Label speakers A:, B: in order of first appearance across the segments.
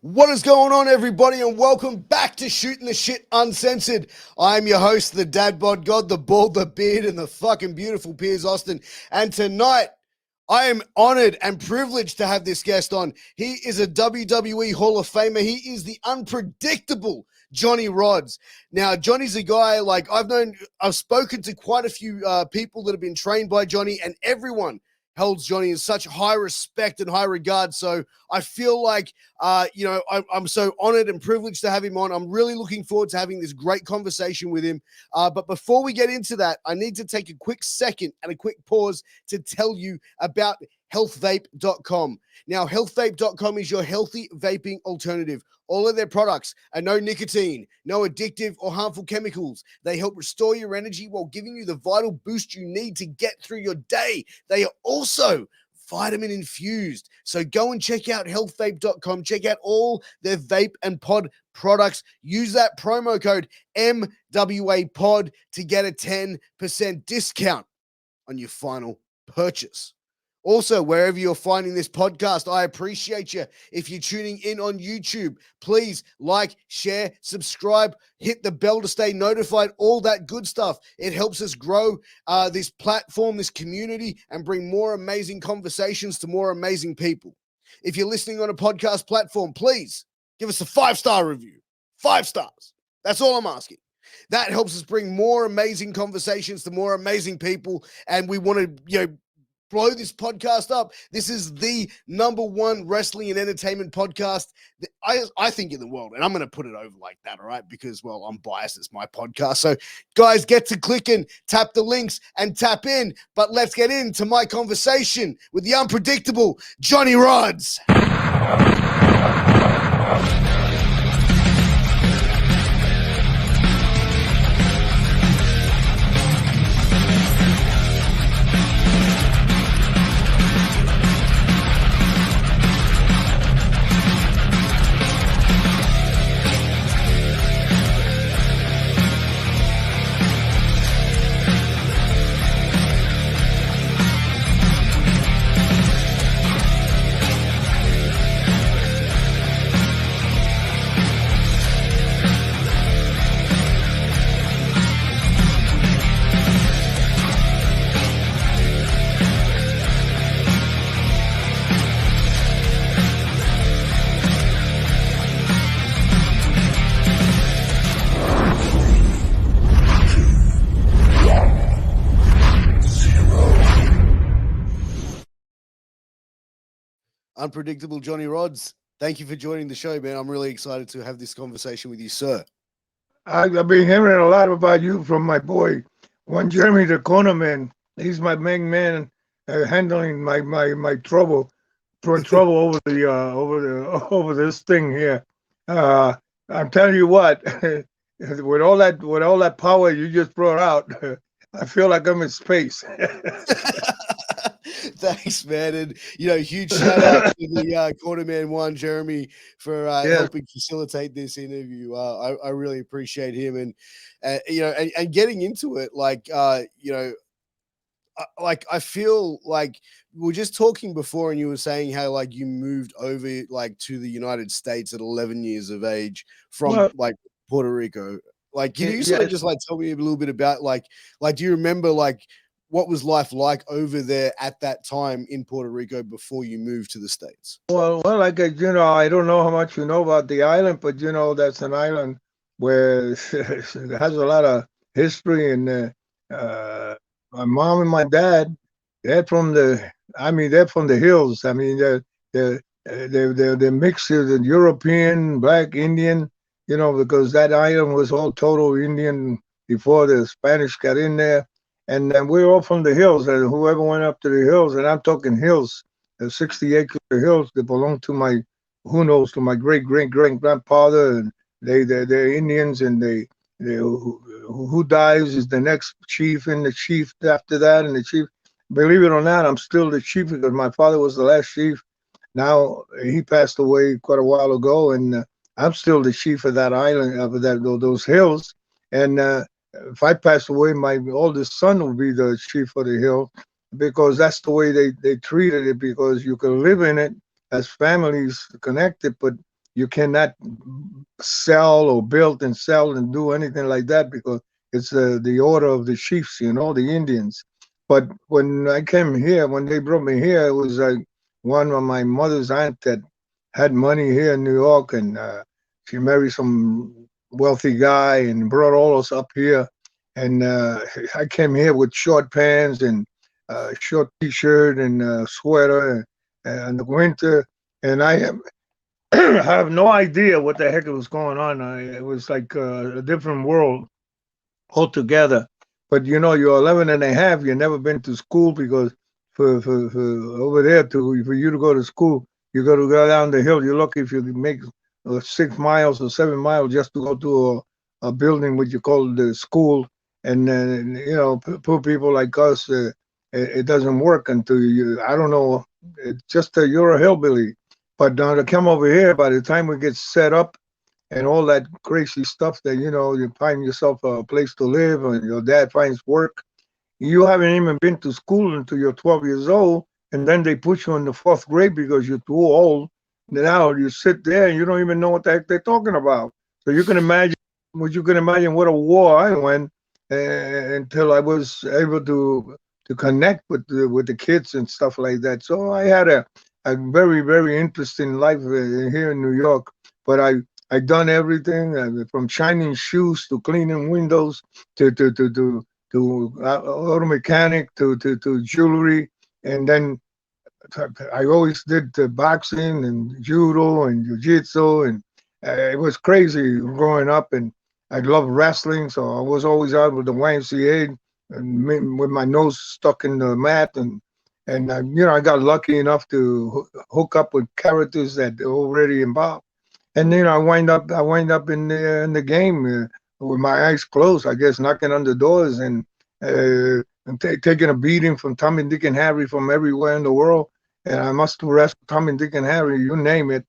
A: What is going on, everybody, and welcome back to Shooting the Shit Uncensored. I'm your host, the dad bod god, the bald, the beard, and the fucking beautiful Piers Austin. And tonight, I am honored and privileged to have this guest on. He is a WWE Hall of Famer. He is the unpredictable Johnny Rodz. Now, Johnny's a guy like I've spoken to quite a few people that have been trained by Johnny, and everyone holds Johnny in such high respect and high regard. So I feel like, I'm so honored and privileged to have him on. I'm really looking forward to having this great conversation with him. But before we get into that, I need to take a quick second and a quick pause to tell you about healthvape.com. Now, healthvape.com is your healthy vaping alternative. All of their products are no nicotine, no addictive or harmful chemicals. They help restore your energy while giving you the vital boost you need to get through your day. They are also vitamin infused. So go and check out healthvape.com. Check out all their vape and pod products. Use that promo code MWAPOD to get a 10% discount on your final purchase. Also, wherever you're finding this podcast, I appreciate you. If you're tuning in on YouTube, please like, share, subscribe, hit the bell to stay notified, all that good stuff. It helps us grow this platform, this community, and bring more amazing conversations to more amazing people. If you're listening on a podcast platform, please give us a 5-star review. 5 stars. That's all I'm asking. That helps us bring more amazing conversations to more amazing people, and we want to, blow this podcast up. This is the #1 wrestling and entertainment podcast that I think in the world, and I'm going to put it over like that, all right? Because, well, I'm biased. It's my podcast. So, guys, get to clicking, tap the links, and tap in. But let's get into my conversation with the unpredictable Johnny Rodz. Unpredictable Johnny Rodz, thank you for joining the show, man. I'm really excited to have this conversation with you, sir.
B: I've been hearing a lot about you from my boy, one Jeremy the Corner Man. He's my main man, handling my trouble over over this thing here. I'm telling you what, with all that power you just brought out, I feel like I'm in space.
A: Thanks, man. And, huge shout out to the Quarterman One, Jeremy, for helping facilitate this interview. I really appreciate him. And, and getting into it, I feel like we were just talking before, and you were saying how, you moved over, to the United States at 11 years of age from, Puerto Rico. Can you sort of just, tell me a little bit about, do you remember, what was life like over there at that time in Puerto Rico before you moved to the States?
B: Well, I don't know how much you know about the island, but that's an island where it has a lot of history. And my mom and my dad, they're from the hills. I mean, they're mixed with European, Black, Indian, because that island was all total Indian before the Spanish got in there. And we're all from the hills, and whoever went up to the hills, and I'm talking hills, 60 acres of hills that belong to my great-great-great-grandfather, and they're Indians, and who dies is the next chief, and the chief after that, and the chief. Believe it or not, I'm still the chief because my father was the last chief. Now he passed away quite a while ago, and I'm still the chief of that island, of those hills, and. If I pass away, my oldest son will be the chief of the hill, because that's the way they treated it, because you can live in it as families connected, but you cannot sell or build and sell and do anything like that because it's the order of the chiefs, you know, the Indians. But when I came here, when they brought me here, it was like one of my mother's aunt that had money here in New York, and she married some wealthy guy and brought all us up here. And I came here with short pants and short T-shirt and sweater and the winter, and I have no idea what the heck was going on. It was like a different world altogether. But you know, you're 11 and a half, you've never been to school because for over there for you to go to school, you got to go down the hill. You're lucky if you can make 6 miles or 7 miles just to go to a building which you call the school. And you know, poor people like us, it doesn't work until you. I don't know. It's just you're a hillbilly. But to come over here, by the time we get set up and all that crazy stuff that, you know, you find yourself a place to live and your dad finds work, you haven't even been to school until you're 12 years old. And then they put you in the fourth grade because you're too old. Now you sit there and you don't even know what the heck they're talking about. So you can imagine what a war I went until I was able to connect with the kids and stuff like that. So I had a very, very interesting life here in New York. But I done everything from shining shoes to cleaning windows to auto mechanic to jewelry, and then I always did boxing and judo and jiu-jitsu, and it was crazy growing up. And I loved wrestling, so I was always out with the YMCA and with my nose stuck in the mat, and you know, I got lucky enough to hook up with characters that are already involved. And then I wind up in the game with my eyes closed, I guess, knocking on the doors and taking a beating from Tommy, Dick, and Harry from everywhere in the world. And I must have wrestled Tommy, Dick, and Harry, you name it.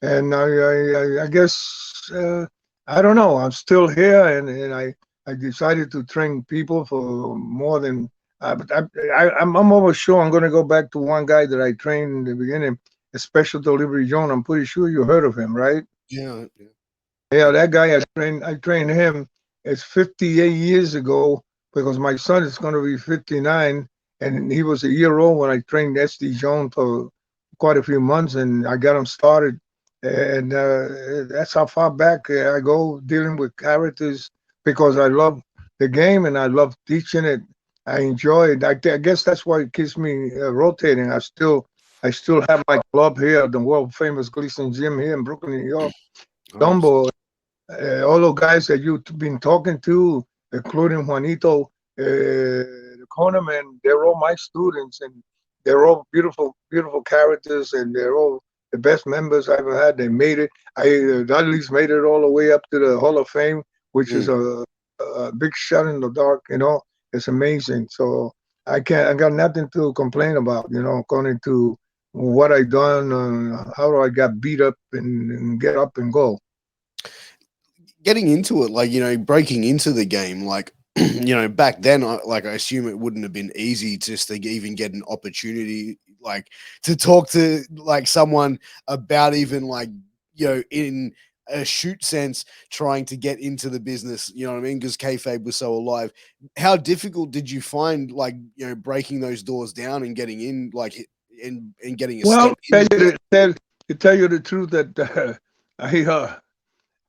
B: And I guess I don't know. I'm still here, and I decided to train people for more than. But I'm almost sure I'm going to go back to one guy that I trained in the beginning, a Special Delivery John. I'm pretty sure you heard of him, right?
A: Yeah.
B: Yeah, that guy I trained him. It's 58 years ago because my son is going to be 59, and he was a year old when I trained SD Jones for quite a few months, and I got him started. And that's how far back I go dealing with characters because I love the game and I love teaching it. I enjoy it. I guess that's why it keeps me rotating. I still have my club here, the world famous Gleason gym here in Brooklyn, New York. Dumbo, all the guys that you've been talking to, including Juanito, the cornerman, they're all my students, and they're all beautiful, beautiful characters, and they're all the best members I ever had. They made it. At least made it all the way up to the Hall of Fame, which is a big shot in the dark. You know, it's amazing. So I got nothing to complain about. You know, according to what I done, how I got beat up and get up and go.
A: Getting into it, like, you know, breaking into the game, like, you know, back then, I assume it wouldn't have been easy just to even get an opportunity, like, to talk to like someone about even like, you know, in a shoot sense, trying to get into the business, you know what I mean? Because kayfabe was so alive. How difficult did you find, like, you know, breaking those doors down and getting in, like, and getting a
B: Well,
A: step in?
B: to tell you the truth, that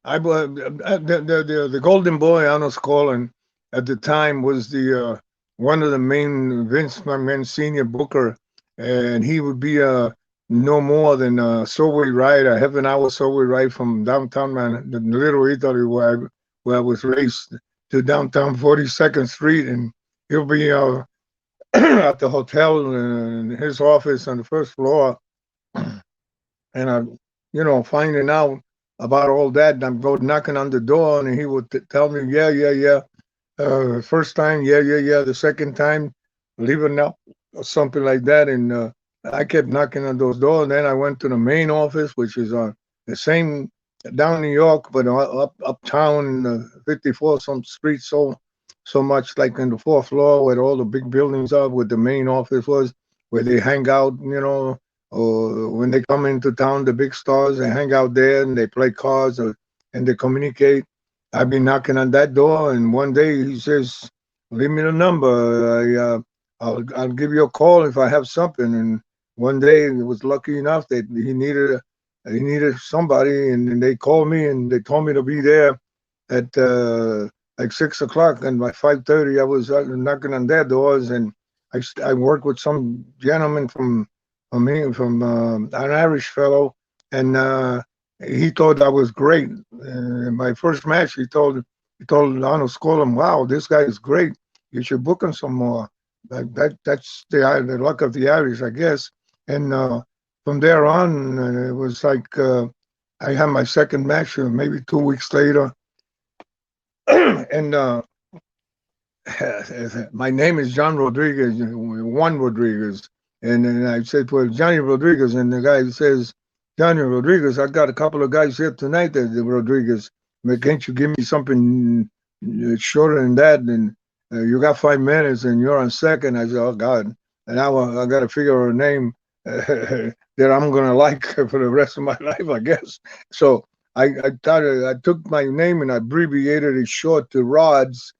B: I was the Golden Boy, Honest Calling, at the time was the one of the main Vince McMahon senior booker, and he would be no more than a subway ride, a half-an-hour subway ride from downtown Little Italy, where I was raised, to downtown 42nd Street, and he'll be at the hotel in his office on the first floor, and I'm, you know, finding out about all that. And I'm going knocking on the door, and he would tell me, yeah. First time, yeah. The second time, leave it now, or something like that. And I kept knocking on those doors. And then I went to the main office, which is on the same down New York, but uptown in the 54th some street. So much like in the fourth floor where all the big buildings are, where the main office was, where they hang out, you know, or when they come into town, the big stars, they hang out there and they play cards and they communicate. I've been knocking on that door, and one day he says, "Leave me the number. I'll give you a call if I have something." And one day, it was lucky enough that he needed somebody, and they called me and they told me to be there at like 6 o'clock, and by 5:30, I was knocking on their doors, and I worked with some gentleman from an Irish fellow, and he thought I was great. My first match, he told Arnold Skolem, "Wow, this guy is great. You should book him some more." That's the luck of the Irish, I guess. And from there on, it was like I had my second match, maybe 2 weeks later, and my name is John Rodriguez, Juan Rodriguez. And then I said, "Well, Johnny Rodriguez," and the guy says, "Johnny Rodriguez, I got a couple of guys here tonight that Rodriguez. But can't you give me something shorter than that? And you got 5 minutes and you're on second." I said, "Oh, God." And now I got to figure out a name that I'm going to like for the rest of my life, I guess. So I took my name and I abbreviated it short to Rodz,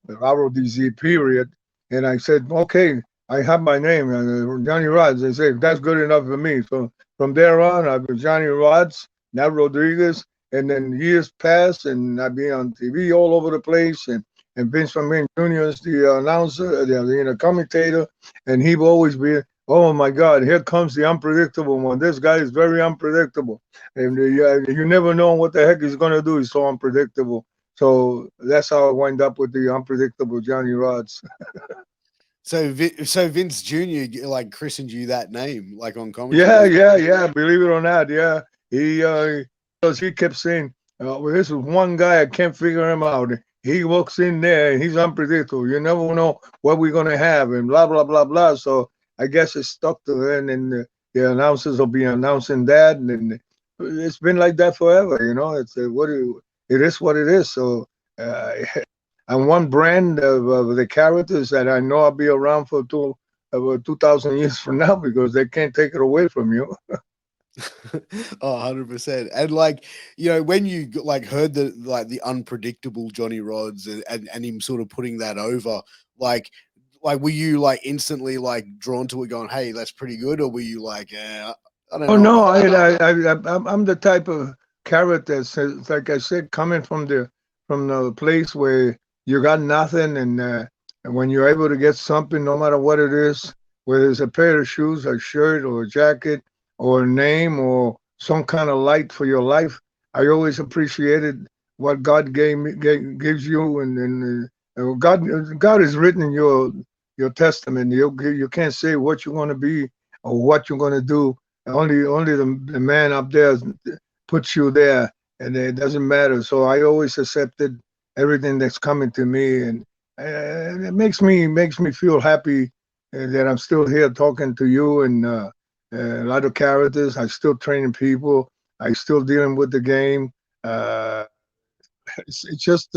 B: RODZ period. And I said, "Okay, I have my name, Johnny Rodz." They say, "That's good enough for me." So from there on, I've been Johnny Rodz, now Rodriguez. And then years pass, and I've been on TV all over the place. And Vince McMahon Jr. is the announcer, the commentator. And he will always be, "Oh my God, here comes the unpredictable one. This guy is very unpredictable. And you never know what the heck he's going to do. He's so unpredictable." So that's how I wind up with the unpredictable Johnny Rodz.
A: So, so Vince Jr. like christened you that name, like on
B: Yeah,
A: commentary.
B: yeah, yeah. Believe it or not, yeah. Because he kept saying, "Well, this is one guy I can't figure him out. He walks in there and he's unpredictable. You never know what we're gonna have, and blah blah blah blah." So I guess it stuck to him, and the announcers will be announcing that, and then it's been like that forever. It's it is what it is. So uh, I'm one brand of the characters that I know I'll be around for 2,000 years from now because they can't take it away from you.
A: Oh, 100%. And like, when you like heard the unpredictable Johnny Rods and him sort of putting that over, like were you like instantly like drawn to it going, "Hey, that's pretty good," or were you like, I don't
B: Oh
A: know
B: no,
A: about that?
B: I'm the type of character says, like I said, coming from the place where you got nothing, and when you're able to get something, no matter what it is, whether it's a pair of shoes, a shirt, or a jacket, or a name, or some kind of light for your life, I always appreciated what God gives you, and God is written in your testament. You can't say what you're going to be or what you're going to do. Only the man up there puts you there, and it doesn't matter. So I always accepted everything that's coming to me, and it makes me feel happy that I'm still here talking to you, and a lot of characters. I still training people. I still dealing with the game. Uh, it's just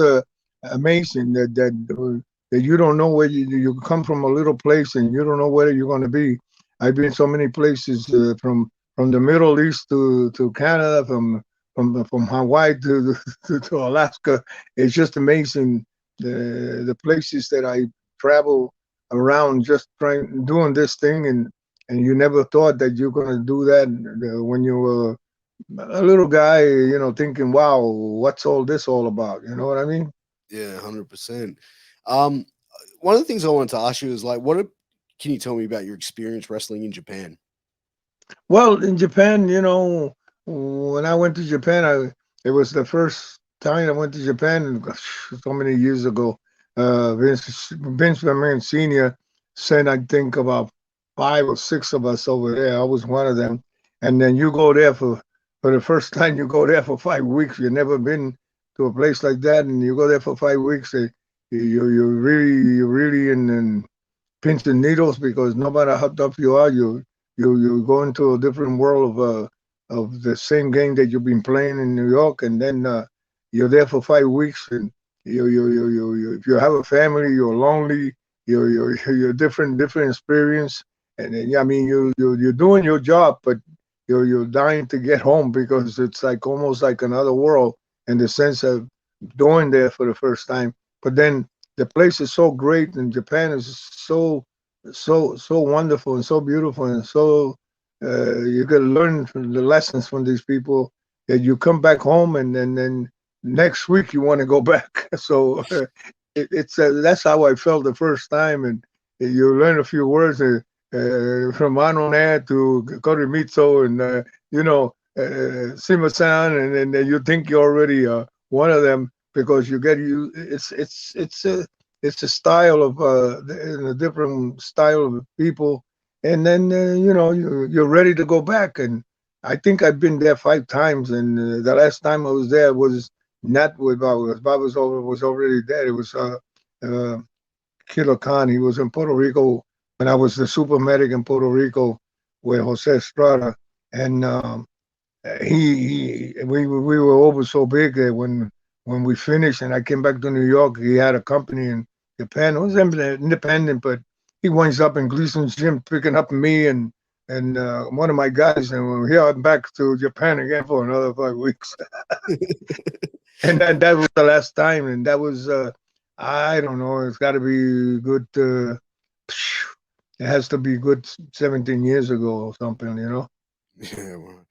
B: amazing that you don't know where you come from, a little place, and you don't know where you're going to be. I've been so many places, from the Middle East to Canada, from Hawaii to Alaska. It's just amazing the places that I travel around, just doing this thing, and you never thought that you're going to do that when you were a little guy, thinking, "Wow, what's all this all about?" You know what I mean?
A: Yeah, 100%. Um, one of the things I wanted to ask you is like, can you tell me about your experience wrestling in Japan?
B: Well, in Japan, when I went to Japan, it was the first time I went to Japan, gosh, so many years ago. Vince McMahon Senior sent, I think, about 5 or 6 of us over there. I was one of them. And then you go there for the first time. You go there for 5 weeks. You've never been to a place like that, and you go there for 5 weeks. You're really in pins and needles, because no matter how tough you are, you go into a different world of the same game that you've been playing in New York, and then you're there for 5 weeks, and if you have a family, you're lonely, you're different experience, and then, I mean, you're doing your job, but you're dying to get home because it's like almost like another world in the sense of doing there for the first time. But then the place is so great, and Japan is so wonderful and so beautiful, and so you can learn from the lessons from these people that you come back home, and then next week you want to go back. So it's that's how I felt the first time, and you learn a few words from Anone to Korimito, and Sima-san, and then you think you're already one of them because you get you. It's a style of a different style of people, and then you're ready to go back. And I think I've been there 5 times, and the last time I was there was not with Baba. Baba was already there. It was Kilo Khan. He was in Puerto Rico when I was the super medic in Puerto Rico with Jose Estrada, and we were over so big that when we finished and I came back to New York, he had a company in Japan. It was independent, but he winds up in Gleason's gym picking up me and one of my guys, and here I'm back to Japan again for another 5 weeks. And then that was the last time, and that was I don't know. It's got to be good. It has to be good 17 years ago or something, you know.
A: Yeah, well,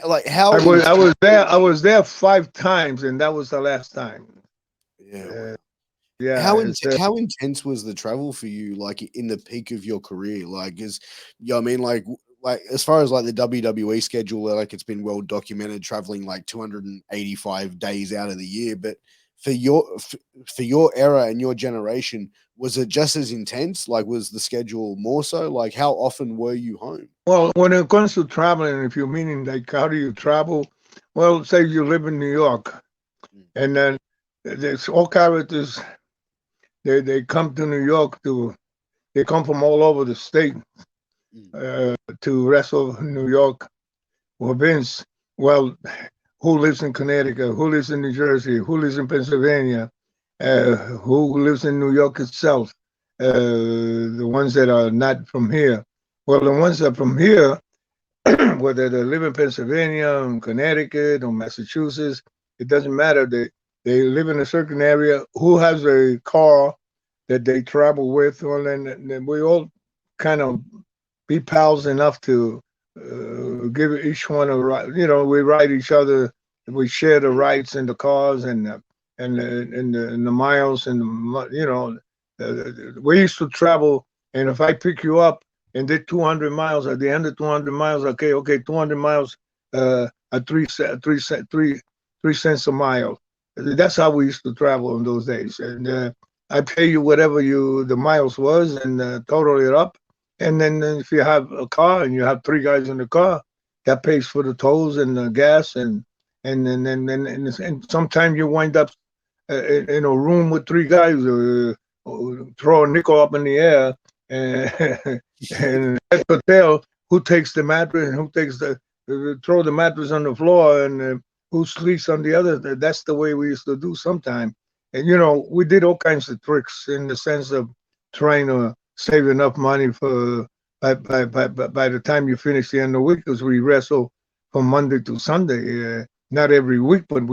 A: like how
B: I was there 5 times, and that was the last time.
A: Yeah.
B: Yeah.
A: How intense was the travel for you, like in the peak of your career? Like, I mean, like as far as like the WWE schedule, like it's been well documented, traveling like 285 days out of the year. But for your era and your generation, was it just as intense? Like, was the schedule more so? Like, how often were you home?
B: Well, when it comes to traveling, if you're meaning like how do you travel? Well, say you live in New York, and then there's all characters. They come to New York they come from all over the state to wrestle in New York. Well, Vince, well, who lives in Connecticut? Who lives in New Jersey? Who lives in Pennsylvania? Who lives in New York itself? The ones that are not from here. Well, the ones that are from here, whether they live in Pennsylvania, or Connecticut, or Massachusetts, it doesn't matter. They live in a certain area. Who has a car that they travel with? Well, then we all kind of be pals enough to give each one a ride. You know, we ride each other. We share the rides in the cars and the miles and we used to travel. And if I pick you up and did 200 miles at the end of 200 miles, okay, 200 miles at 3 cents a mile. That's how we used to travel in those days. And I pay you whatever the miles was and total it up. And then if you have a car and you have 3 guys in the car, that pays for the tolls and the gas and sometimes you wind up in a room with 3 guys, throw a nickel up in the air, and at the hotel, who takes the mattress and who takes throw the mattress on the floor and who sleeps on the other. That's the way we used to do sometime. And we did all kinds of tricks in the sense of trying to save enough money for by the time you finish the end of the week, because we wrestle from Monday to Sunday. Not every week, but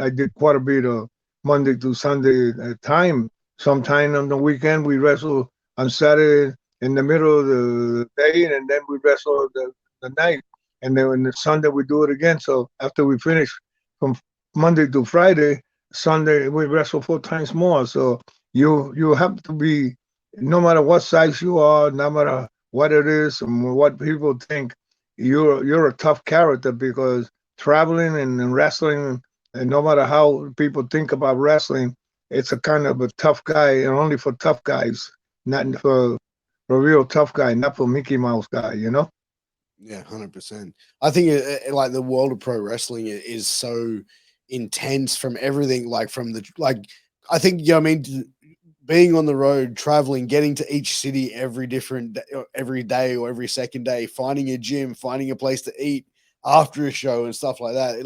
B: I did quite a bit of Monday to Sunday time. Sometime on the weekend we wrestle on Saturday in the middle of the day, and then we wrestle the night, and then on the Sunday we do it again. So after we finish from Monday to Friday, Sunday we wrestle 4 times more. So you have to be, no matter what size you are, no matter what it is and what people think, you're a tough character, because traveling and wrestling, and no matter how people think about wrestling, it's a kind of a tough guy, and only for tough guys, not for a real tough guy, not for Mickey Mouse guy,
A: Yeah, 100%. I think like the world of pro wrestling is so intense from everything, like from I think, I mean, being on the road, traveling, getting to each city every day or every second day, finding a gym, finding a place to eat after a show and stuff like that.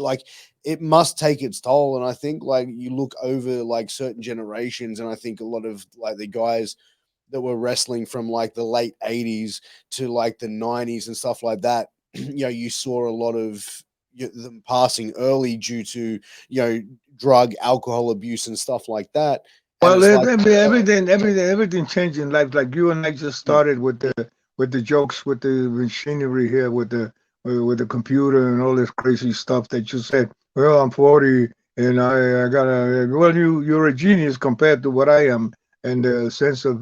A: It must take its toll. And I think like you look over like certain generations, and I think a lot of like the guys that were wrestling from like the late 80s to like the 90s and stuff like that, you saw a lot of them passing early due to, drug, alcohol abuse and stuff like that. And
B: Well,
A: it's like,
B: everything changed in life. Like you and I just started with the jokes, with the machinery here, with the computer and all this crazy stuff that you said. Well, I'm 40 and I gotta. Well, you're a genius compared to what I am, and the sense of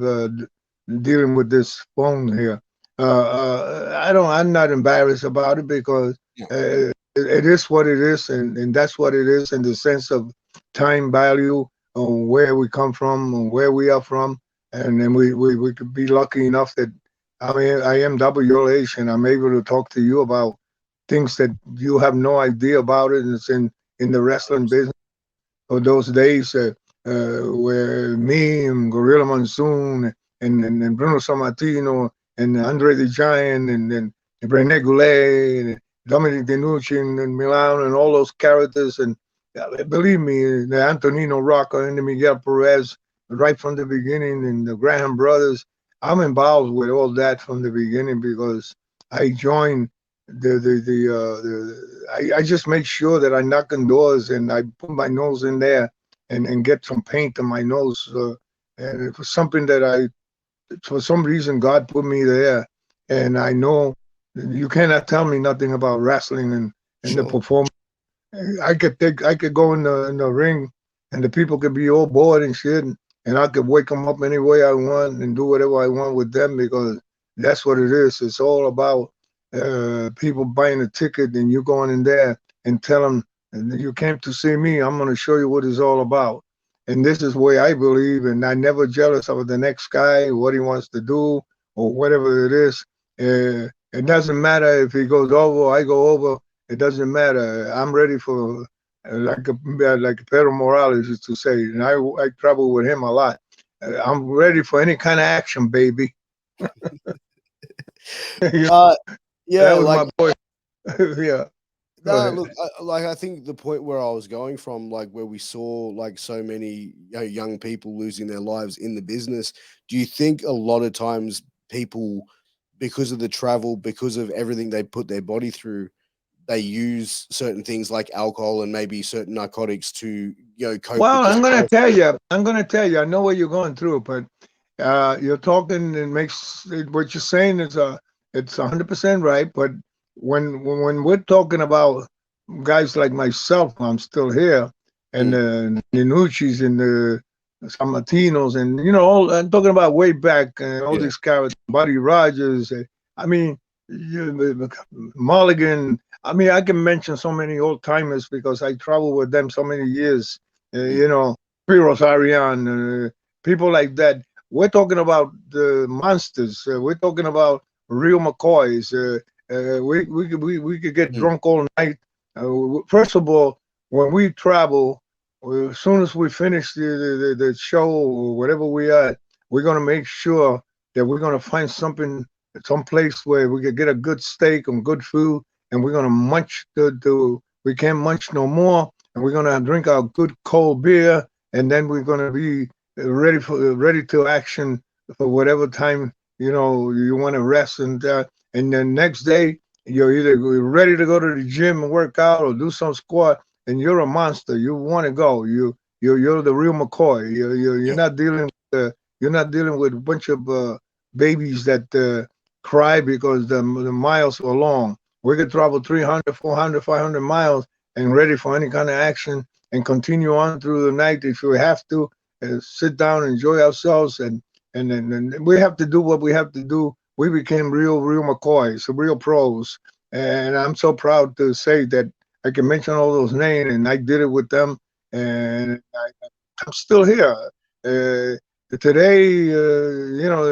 B: dealing with this phone here. I'm not embarrassed about it because it is what it is, and that's what it is, in the sense of time value on where we come from and where we are from. And then we could be lucky enough that, I mean, I am double your age and I'm able to talk to you about things that you have no idea about it. And it's in the wrestling business of those days where me and Gorilla Monsoon and Bruno Sammartino and Andre the Giant and Rene Goulet and Dominic DeNucci and Milan and all those characters. And believe me, the Antonino Rocca and the Miguel Perez, right from the beginning, and the Graham brothers, I'm involved with all that from the beginning because I joined I just make sure that I knock on doors and I put my nose in there and get some paint on my nose. And it was something that for some reason, God put me there. And I know you cannot tell me nothing about wrestling and the performance. I could go in the ring and the people could be all bored and shit. And I could wake them up any way I want and do whatever I want with them, because that's what it is. It's all about people buying a ticket and you going in there and tell them, you came to see me, I'm going to show you what it's all about. And this is the way I believe, and I'm never jealous of the next guy, what he wants to do or whatever it is. It doesn't matter if he goes over or I go over. It doesn't matter. I'm ready for, like Pedro Morales used to say, and I travel with him a lot. I'm ready for any kind of action, baby.
A: Yeah,
B: that was
A: like
B: my boy. Yeah.
A: no, look, I think the point where I was going from, like where we saw like so many young people losing their lives in the business. Do you think a lot of times people, because of the travel, because of everything they put their body through, they use certain things like alcohol and maybe certain narcotics to cope
B: Well,
A: with
B: I'm
A: the
B: gonna
A: stress?
B: tell you. I know what you're going through, but you're talking and what you're saying is it's 100% right. But when we're talking about guys like myself, I'm still here, and the Nucci's and the San Martinos, and I'm talking about way back, all these characters, Buddy Rogers. I mean, Mulligan. I mean, I can mention so many old timers because I traveled with them so many years. Piros Ariane, people like that. We're talking about the monsters. We're talking about real McCoys. We could get drunk all night. First of all, when we travel, as soon as we finish the show or whatever we are, we're gonna make sure that we're gonna find some place where we could get a good steak and good food, and we're gonna munch we can't munch no more, and we're gonna drink our good cold beer, and then we're gonna be ready to action for whatever time you want to rest, and then next day you're either ready to go to the gym and work out or do some squat, and you're a monster. You want to go. You're the real McCoy. You're not dealing with a bunch of babies that cry because the miles are long. We could travel 300, 400, 500 miles and ready for any kind of action and continue on through the night if we have to. Sit down, enjoy ourselves, and then we have to do what we have to do. We became real McCoys, real pros, and I'm so proud to say that I can mention all those names, and I did it with them, and I'm still here. Today,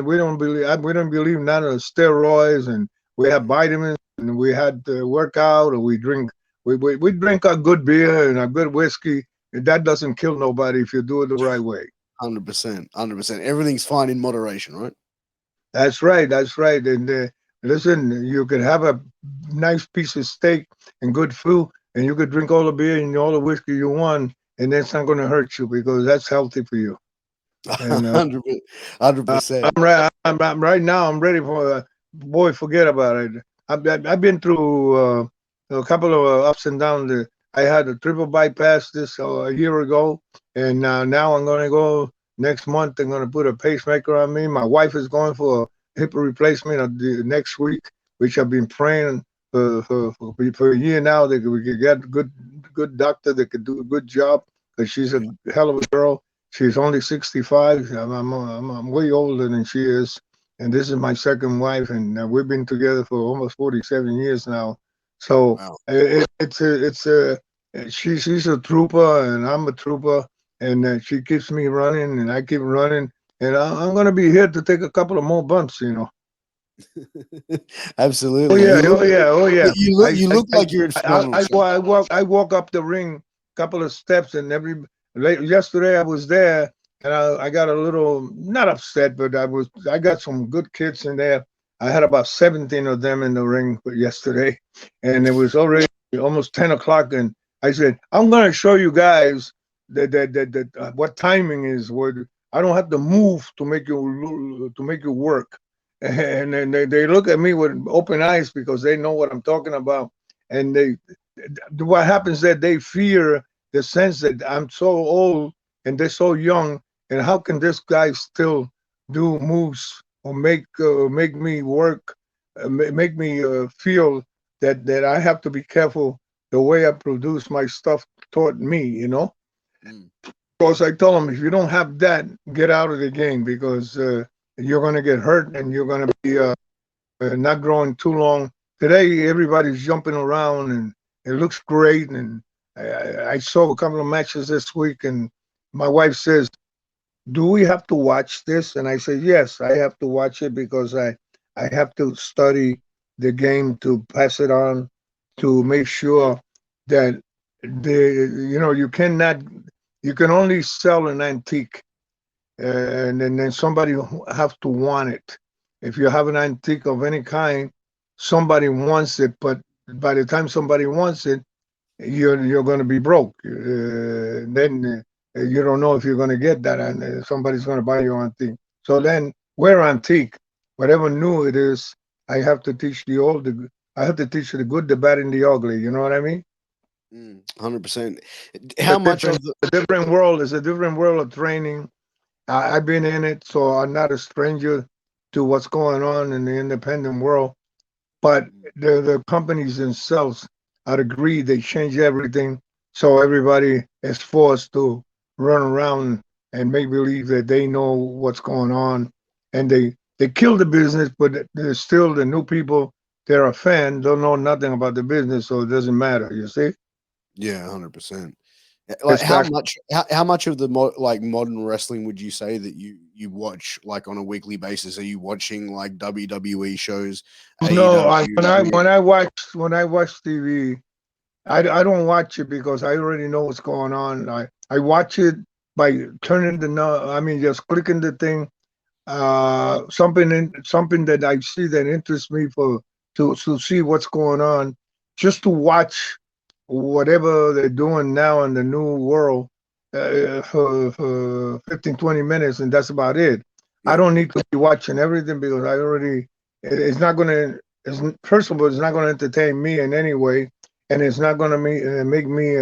B: we don't believe none of the steroids, and we have vitamins, and we had to work out, or we drink our good beer and our good whiskey. That doesn't kill nobody if you do it the right way.
A: 100%, 100%. Everything's fine in moderation, right?
B: That's right. And listen, you could have a nice piece of steak and good food, and you could drink all the beer and all the whiskey you want, and that's not going to hurt you because that's healthy for you. And
A: 100%.
B: I'm right now. I'm ready for boy. Forget about it. I've been through a couple of ups and downs. I had a triple bypass this a year ago, and now I'm going to go next month. They're going to put a pacemaker on me. My wife is going for a hip replacement the next week, which I've been praying for a year now. That we could get good doctor that could do a good job, because she's a hell of a girl. She's only 65. I'm way older than she is, and this is my second wife, and we've been together for almost 47 years now. So
A: Wow.
B: she's a trooper, and I'm a trooper, and she keeps me running, and I keep running, and I'm gonna be here to take a couple of more bumps, you know. Oh
A: Absolutely.
B: yeah, oh yeah, oh yeah.
A: You look like you're in phenomenal shape.
B: I walk up the ring, couple of steps, and yesterday I was there, and I got a little not upset, but I got some good kids in there. I had about 17 of them in the ring yesterday, and it was already almost 10 o'clock, and I said, I'm gonna show you guys that what timing is. Where I don't have to move to make you work. And then they look at me with open eyes because they know what I'm talking about. And what happens that they fear the sense that I'm so old and they're so young, and how can this guy still do moves or make me work, make me feel that I have to be careful the way I produce my stuff toward me, you know?
A: Mm.
B: Because I told them, if you don't have that, get out of the game, because you're going to get hurt and you're going to be not growing too long. Today, everybody's jumping around and it looks great. And I saw a couple of matches this week, and my wife says, do we have to watch this? And I say, yes, I have to watch it, because I have to study the game to pass it on, to make sure that you can only sell an antique, and then somebody have to want it. If you have an antique of any kind, somebody wants it, but by the time somebody wants it, you're going to be broke. Then you don't know if you're going to get that, and somebody's going to buy your antique. So then, we're antique. Whatever new it is, I have to teach I have to teach you the good, the bad, and the ugly. You know what I mean?
A: 100%. How much of the
B: A different world is a different world of training. I've been in it, so I'm not a stranger to what's going on in the independent world. But the companies themselves, I'd agree, they change everything, so everybody is forced to run around and make believe that they know what's going on, and they kill the business, but there's still the new people. They're a fan, don't know nothing about the business, so it doesn't matter. You see?
A: Yeah, 100%. Like
B: It's back.
A: how much of the modern wrestling would you say that you watch like on a weekly basis? Are you watching like WWE shows,
B: No,
A: AEW?
B: when I watch TV, I don't watch it because I already know what's going on. I watch it by turning I mean, just clicking the thing, something that I see that interests me to see what's going on, just to watch whatever they're doing now in the new world, for 15, 20 minutes, and that's about it. I
A: Yeah.
B: don't need to be watching everything, because it's not going to, first of all, it's not going to entertain me in any way, and it's not going to make me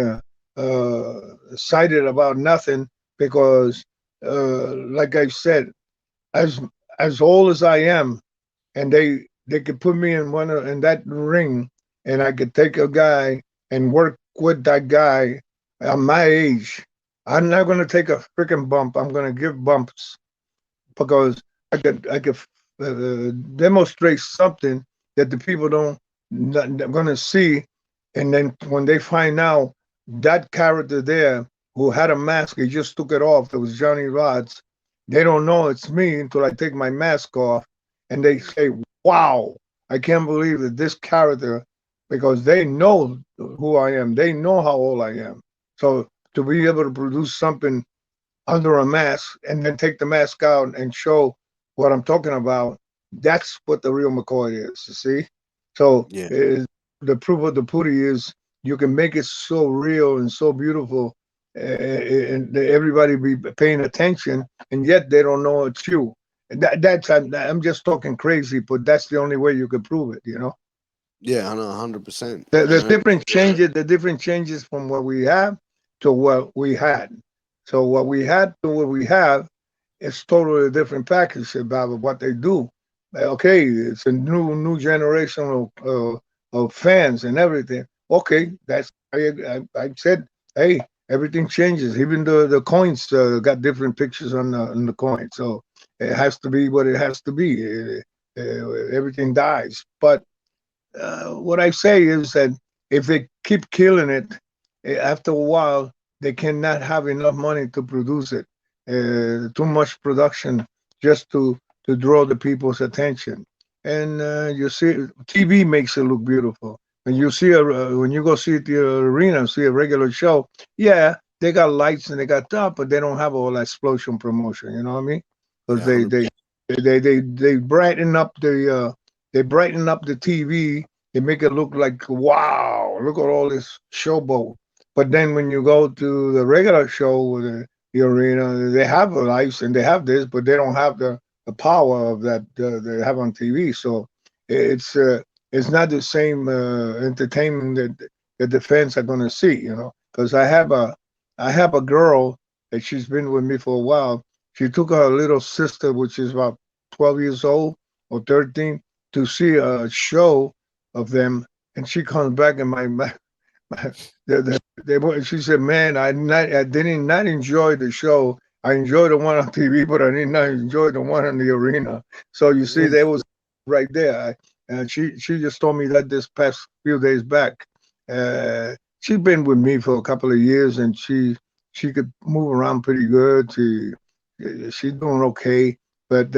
B: excited about nothing, because, like I said, as old as I am, and they could put me in that ring, and I could take a guy and work with that guy at my age. I'm not going to take a freaking bump. I'm going to give bumps, because I could demonstrate something that the people don't not going to see, and then when they find out that character there who had a mask, he just took it off. It was Johnny Rodz. They don't know it's me until I take my mask off, and they say, "Wow, I can't believe that this character," because they know who I am. They know how old I am. So to be able to produce something under a mask and then take the mask out and show what I'm talking about, that's what the real McCoy is, you see? So
A: Yeah.
B: the proof of the pudding is you can make it so real and so beautiful and everybody be paying attention, and yet they don't know it's you. That's I'm just talking crazy, but that's the only way you could prove it.
A: Yeah, I know, 100%.
B: The different changes from what we have to what we had. So what we had to what we have is totally different package about what they do. Okay, it's a new generation of fans and everything. Okay, that's I said, hey, everything changes. Even the coins got different pictures on the coin. So it has to be what it has to be. Everything dies, but what I say is that if they keep killing it, after a while, they cannot have enough money to produce it. Too much production just to draw the people's attention. And you see, TV makes it look beautiful. When you go see the arena, see a regular show, yeah, they got lights and they got top, but they don't have all that explosion promotion. You know what I mean? Because
A: Yeah, 100%.
B: they brighten up the TV. They make it look like, wow, look at all this showboat. But then when you go to the regular show, the arena, they have the lights and they have this, but they don't have the power of that they have on TV. So it's not the same entertainment that the fans are going to see. Because I have a girl that she's been with me for a while. She took her little sister, which is about 12 years old or 13, to see a show of them, and she comes back and my she said, "Man, I did not enjoy the show. I enjoyed the one on TV, but I did not enjoy the one in the arena." So you see, there was right there. And she just told me that this past few days back. She's been with me for a couple of years, and she could move around pretty good. She's doing okay, but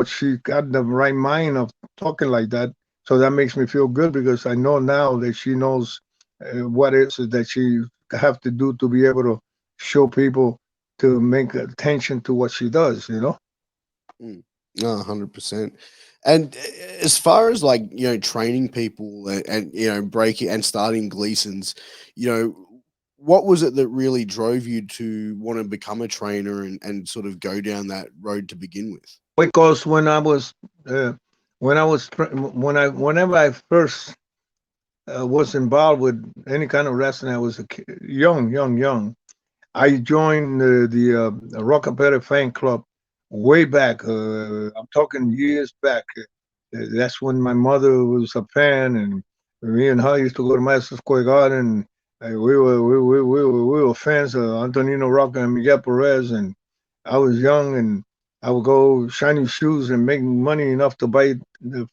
B: she got the right mind of talking like that. So that makes me feel good because I know now that she knows what it is that she have to do to be able to show people to make attention to what she does.
A: Mm. No, 100%. And as far as like, training people and breaking and starting Gleason's, what was it that really drove you to want to become a trainer and sort of go down that road to begin with?
B: Because whenever I first was involved with any kind of wrestling, I was a kid, young. I joined the Rockefeller fan club way back. I'm talking years back. That's when my mother was a fan, and me and her used to go to Madison Square Garden. We were fans of Antonino Rocca and Miguel Perez, and I was young, and I would go shiny shoes and make money enough to buy the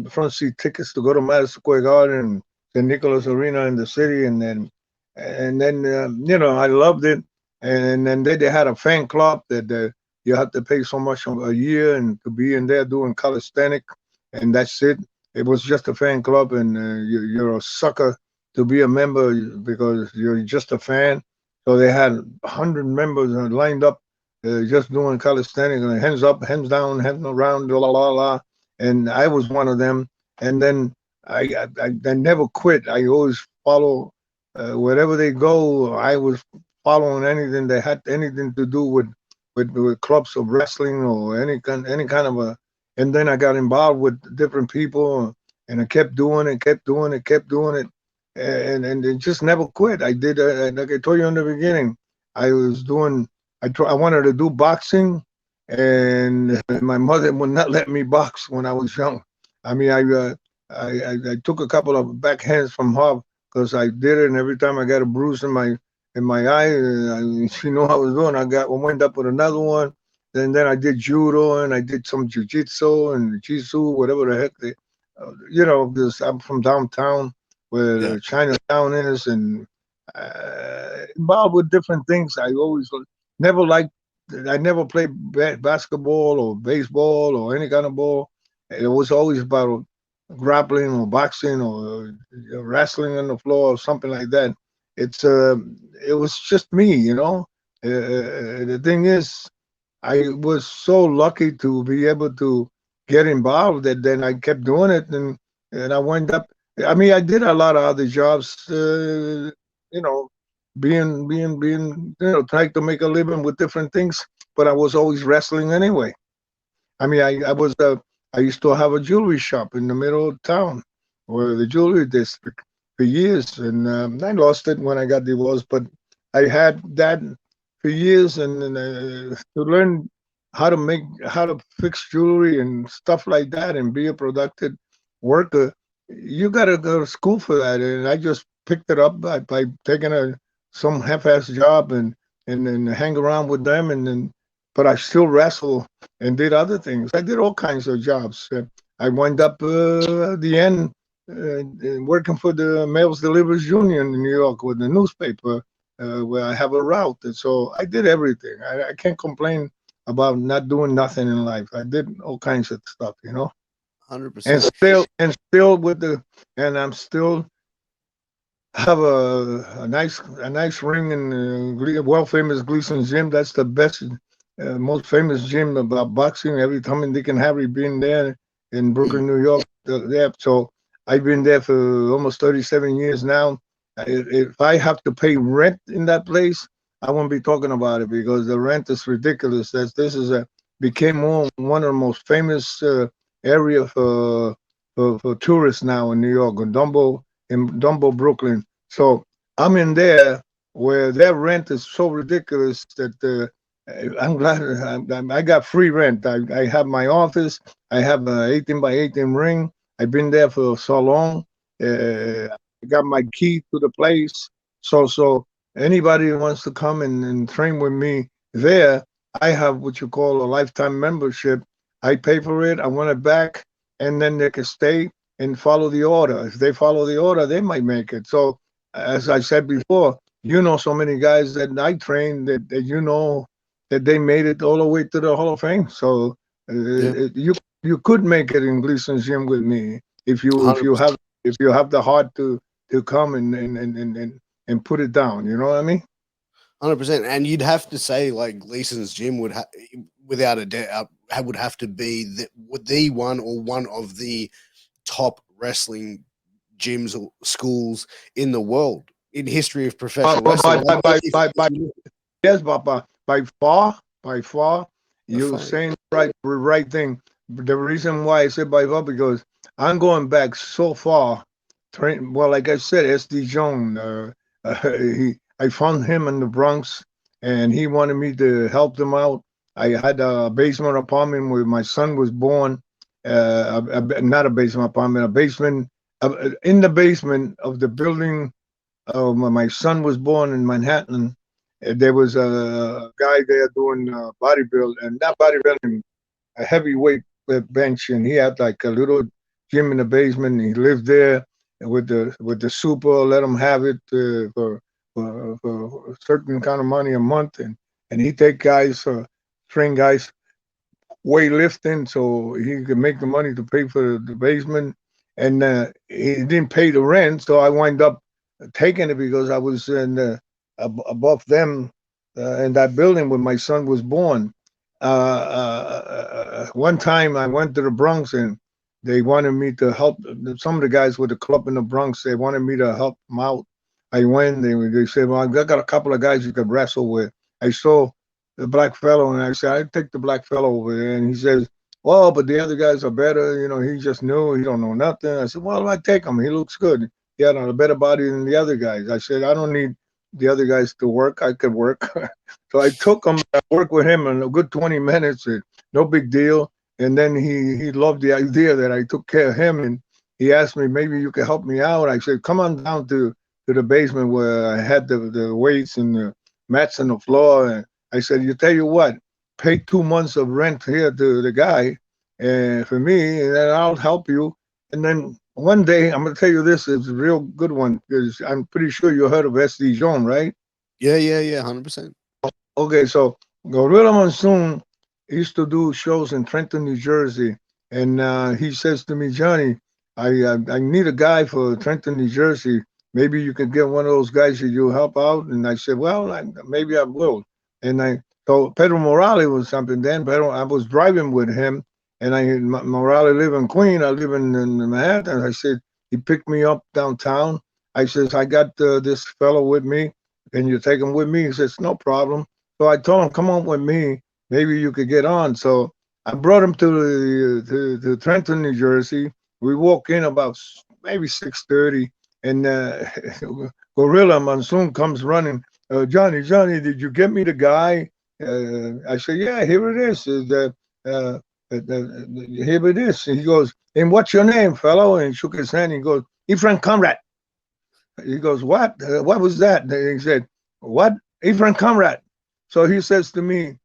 B: front seat tickets to go to Madison Square Garden and the Nicholas Arena in the city, and then I loved it. And then they had a fan club that you have to pay so much a year and to be in there doing calisthenic, and that's it. It was just a fan club, and you're a sucker to be a member because you're just a fan. So they had 100 members lined up, just doing calisthenics, and hands up, hands down, hands around, la la la. And I was one of them. And then I never quit. I always follow wherever they go. I was following anything that had anything to do with clubs of wrestling or any kind of a. And then I got involved with different people, and I kept doing it, kept doing it, and it just never quit. I did, like I told you in the beginning, I was doing. I wanted to do boxing, and my mother would not let me box when I was young. I mean, I took a couple of backhands from her because I did it, and every time I got a bruise in my eye, she knew I was doing. I went up with another one, and then I did judo and I did some jujitsu and jitsu, whatever the heck because I'm from downtown
A: Yeah.
B: where Chinatown is, and involved with different things. Never liked. I never played basketball or baseball or any kind of ball. It was always about grappling or boxing or wrestling on the floor or something like that. It was just me. The thing is, I was so lucky to be able to get involved that then I kept doing it, and I wound up. I mean, I did a lot of other jobs, you know, trying to make a living with different things. But I was always wrestling anyway. I mean, I used to have a jewelry shop in the middle of town, or the jewelry district, for years, and I lost it when I got divorced. But I had that for years, and to learn how to fix jewelry and stuff like that, and be a productive worker, you got to go to school for that. And I just picked it up by taking some half-ass job and then hang around with them, and then but I still wrestle and did other things. I did all kinds of jobs. I wound up at the end working for the Mails Deliverers Union in New York with the newspaper, where I have a route. And so I did everything. I can't complain about not doing nothing in life. I did all kinds of stuff,
A: 100%.
B: Still with and I'm still have a nice ring in world famous Gleason gym. That's the best, most famous gym about boxing. Every time Dick and Harry been there in Brooklyn, New York. There, so I've been there for almost 37 years now. If I have to pay rent in that place, I won't be talking about it because the rent is ridiculous. This is became one of the most famous area for tourists now in New York, in Dumbo, Brooklyn. So I'm in there where their rent is so ridiculous that I'm glad I got free rent. I have my office. I have an 18 by 18 ring. I've been there for so long. I got my key to the place. So anybody who wants to come and train with me there, I have what you call a lifetime membership. I pay for it. I want it back, and then they can stay and follow the order. If they follow the order, they might make it. So, as I said before, so many guys that I trained that that they made it all the way to the Hall of Fame. So you could make it in Gleason's gym with me if you have the heart to come and put it down. You know what I mean?
A: 100%. And you'd have to say like Gleason's gym would without a doubt would have to be the one or one of the top wrestling gyms or schools in the world in history of professional wrestling.
B: Yes, but by far, you're saying the right thing. The reason why I said by far because I'm going back so far. Well, like I said, SD Jones. I found him in the Bronx, and he wanted me to help them out. I had a basement apartment where my son was born. Not a basement apartment, a basement. In the basement of the building my son was born in Manhattan. There was a guy there doing bodybuilding, and not bodybuilding, a heavyweight bench, and he had like a little gym in the basement. He lived there with the super. Let him have it for a certain kind of money a month, and he take guys, train guys weightlifting, so he could make the money to pay for the basement. And he didn't pay the rent, so I wind up taking it because I was above them in that building when my son was born. One time I went to the Bronx and they wanted me to help some of the guys with the club in the Bronx. They wanted me to help them out. I went. They said, "Well, I got a couple of guys you could wrestle with." I saw the black fellow, and I said, "I take the black fellow over there." And he says, "Well, but the other guys are better. He just new. He don't know nothing." I said, "Well, I take him. He looks good. He had a better body than the other guys." I said, "I don't need the other guys to work. I could work." So I took him. I worked with him in a good 20 minutes. No big deal. And then he loved the idea that I took care of him, and he asked me, "Maybe you could help me out." I said, "Come on down to the basement where I had the weights and the mats on the floor." And I said, "You tell you what, pay 2 months of rent here to the guy for me, and then I'll help you." And then one day, I'm going to tell you this, it's a real good one, because I'm pretty sure you heard of SD Jones, right?
A: Yeah, 100%.
B: Okay, so Gorilla Monsoon used to do shows in Trenton, New Jersey, and he says to me, "Johnny, I need a guy for Trenton, New Jersey. Maybe you could get one of those guys that you help out." And I said, "Well, maybe I will." And so Pedro Morales was something then. I was driving with him, and Morales live in Queens. I live in Manhattan. I said, he picked me up downtown. I says, "I got this fellow with me. Can you take him with me? He says, no problem. So I told him, come on with me. Maybe you could get on. So I brought him to Trenton, New Jersey. We walk in about maybe 6:30, and Gorilla Monsoon comes running. Johnny, did you get me the guy? I said, yeah, here it is. Here it is. He goes, and what's your name, fellow? And he shook his hand. He goes, Ephraim Conrad. He goes, what? What was that? And he said, what? Ephraim Conrad. So he says to me,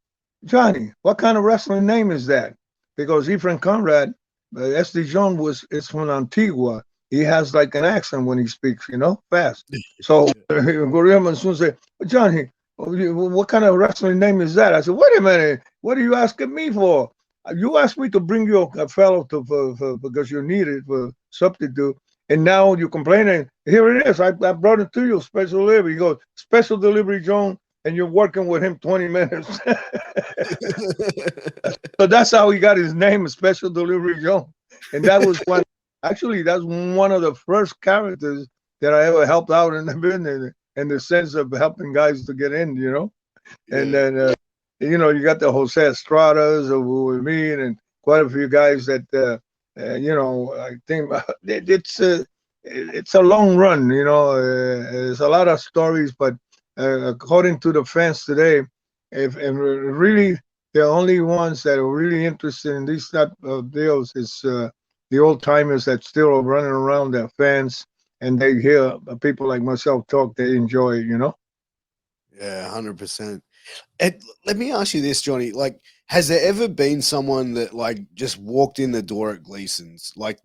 B: Johnny, what kind of wrestling name is that? Because Ephraim Conrad, SD John is from Antigua. He has like an accent when he speaks, fast. So Gorilla Monsoon said, Johnny, what kind of wrestling name is that? I said, wait a minute, what are you asking me for? You asked me to bring you a fellow because you need it for substitute. And now you're complaining. Here it is. I brought it to you, special delivery. He goes, special delivery, John, and you're working with him 20 minutes. So that's how he got his name, Special Delivery John. And that was that's one of the first characters that I ever helped out in the business, in the sense of helping guys to get in, Yeah. And then, you got the Jose Estradas with me, and quite a few guys that, I think it's a long run, there's a lot of stories, but according to the fans today, if really the only ones that are really interested in these type of deals is the old timers that still are running around, their fans, and they hear people like myself talk, they enjoy it,
A: Yeah, 100%. Let me ask you this, Johnny. Like, has there ever been someone that like just walked in the door at Gleason's, like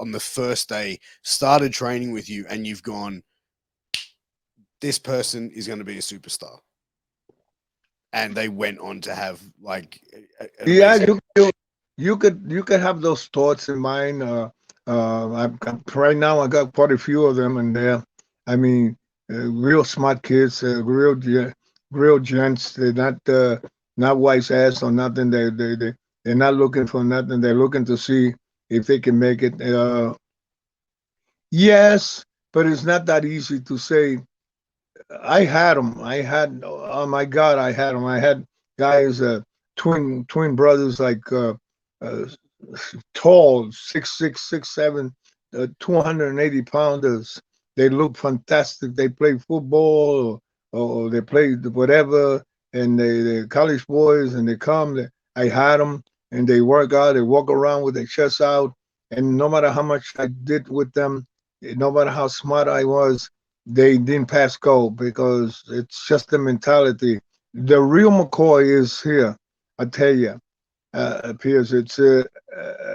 A: on the first day, started training with you, and you've gone, this person is going to be a superstar, and they went on to have like,
B: yeah, you could have those thoughts in mind. Right now, I got quite a few of them in there. I mean, real smart kids, real gents. They're not wise ass or nothing. They're not looking for nothing. They're looking to see if they can make it. Yes, but it's not that easy to say. I had them. Oh my God, I had them. I had guys, twin brothers, like uh, tall, 6'6", 6'7", 280 pounders. They look fantastic. They play football or they play whatever, and they're college boys, and they come. I had them, and they work out. They walk around with their chests out, and no matter how much I did with them, no matter how smart I was, they didn't pass go, because it's just the mentality. The real McCoy is here. I tell you, Piers, it's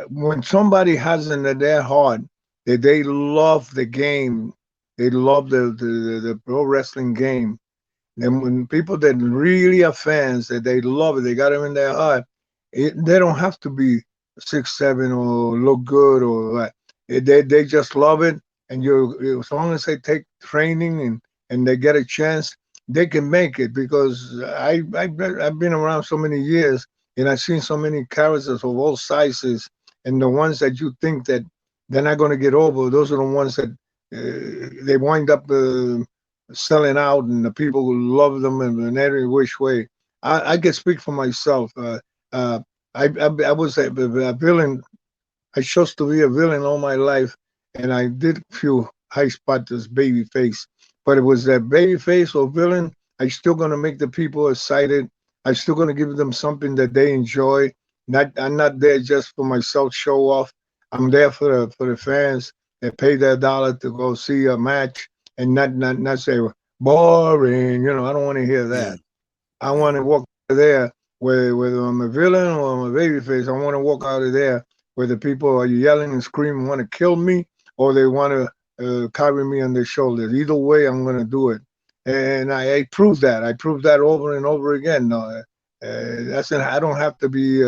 B: when somebody has it in their heart that they love the game, they love the pro wrestling game. And when people that really are fans, that they love it, they got them in their heart. They don't have to be 6'7" or look good or what. They just love it. And as long as they take training and they get a chance, they can make it. Because I've been around so many years, and I've seen so many characters of all sizes, and the ones that you think that they're not going to get over, those are the ones that they wind up selling out, and the people who love them in every which way. I can speak for myself. I was a villain. I chose to be a villain all my life, and I did a few high spots as baby face. But it was that baby face or villain, I'm still going to make the people excited. I'm still going to give them something that they enjoy. I'm not there just for myself show off. I'm there for the fans that pay their dollar to go see a match, and not say boring. I don't want to hear that. I want to walk there whether I'm a villain or I'm a babyface. I want to walk out of there where the people are yelling and screaming, want to kill me, or they want to carry me on their shoulders. Either way, I'm going to do it. And I proved that. I proved that over and over again. I don't have to be.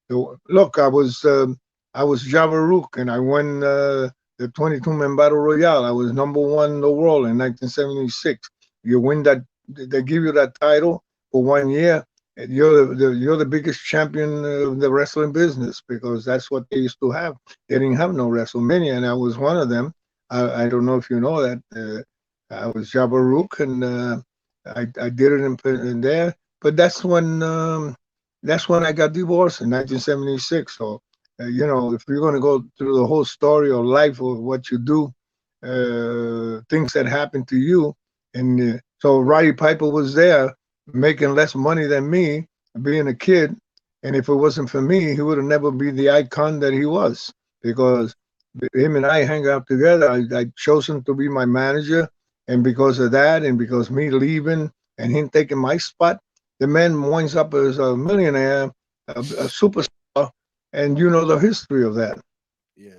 B: Look, I was Java Rook, and I won the 22-man battle royale. I was #1 in the world in 1976. You win that, they give you that title for 1 year. And you're the biggest champion of the wrestling business, because that's what they used to have. They didn't have no WrestleMania, and I was one of them. I don't know if you know that. I was Jabba Rook, and I did it in there. But that's when I got divorced in 1976. So if you're going to go through the whole story of life of what you do, things that happen to you, and so Roddy Piper was there making less money than me, being a kid. And if it wasn't for me, he would have never been the icon that he was, because him and I hang out together. I chose him to be my manager, and because of that, and because me leaving and him taking my spot, the man winds up as a millionaire, a superstar, and you know the history of that.
A: Yeah,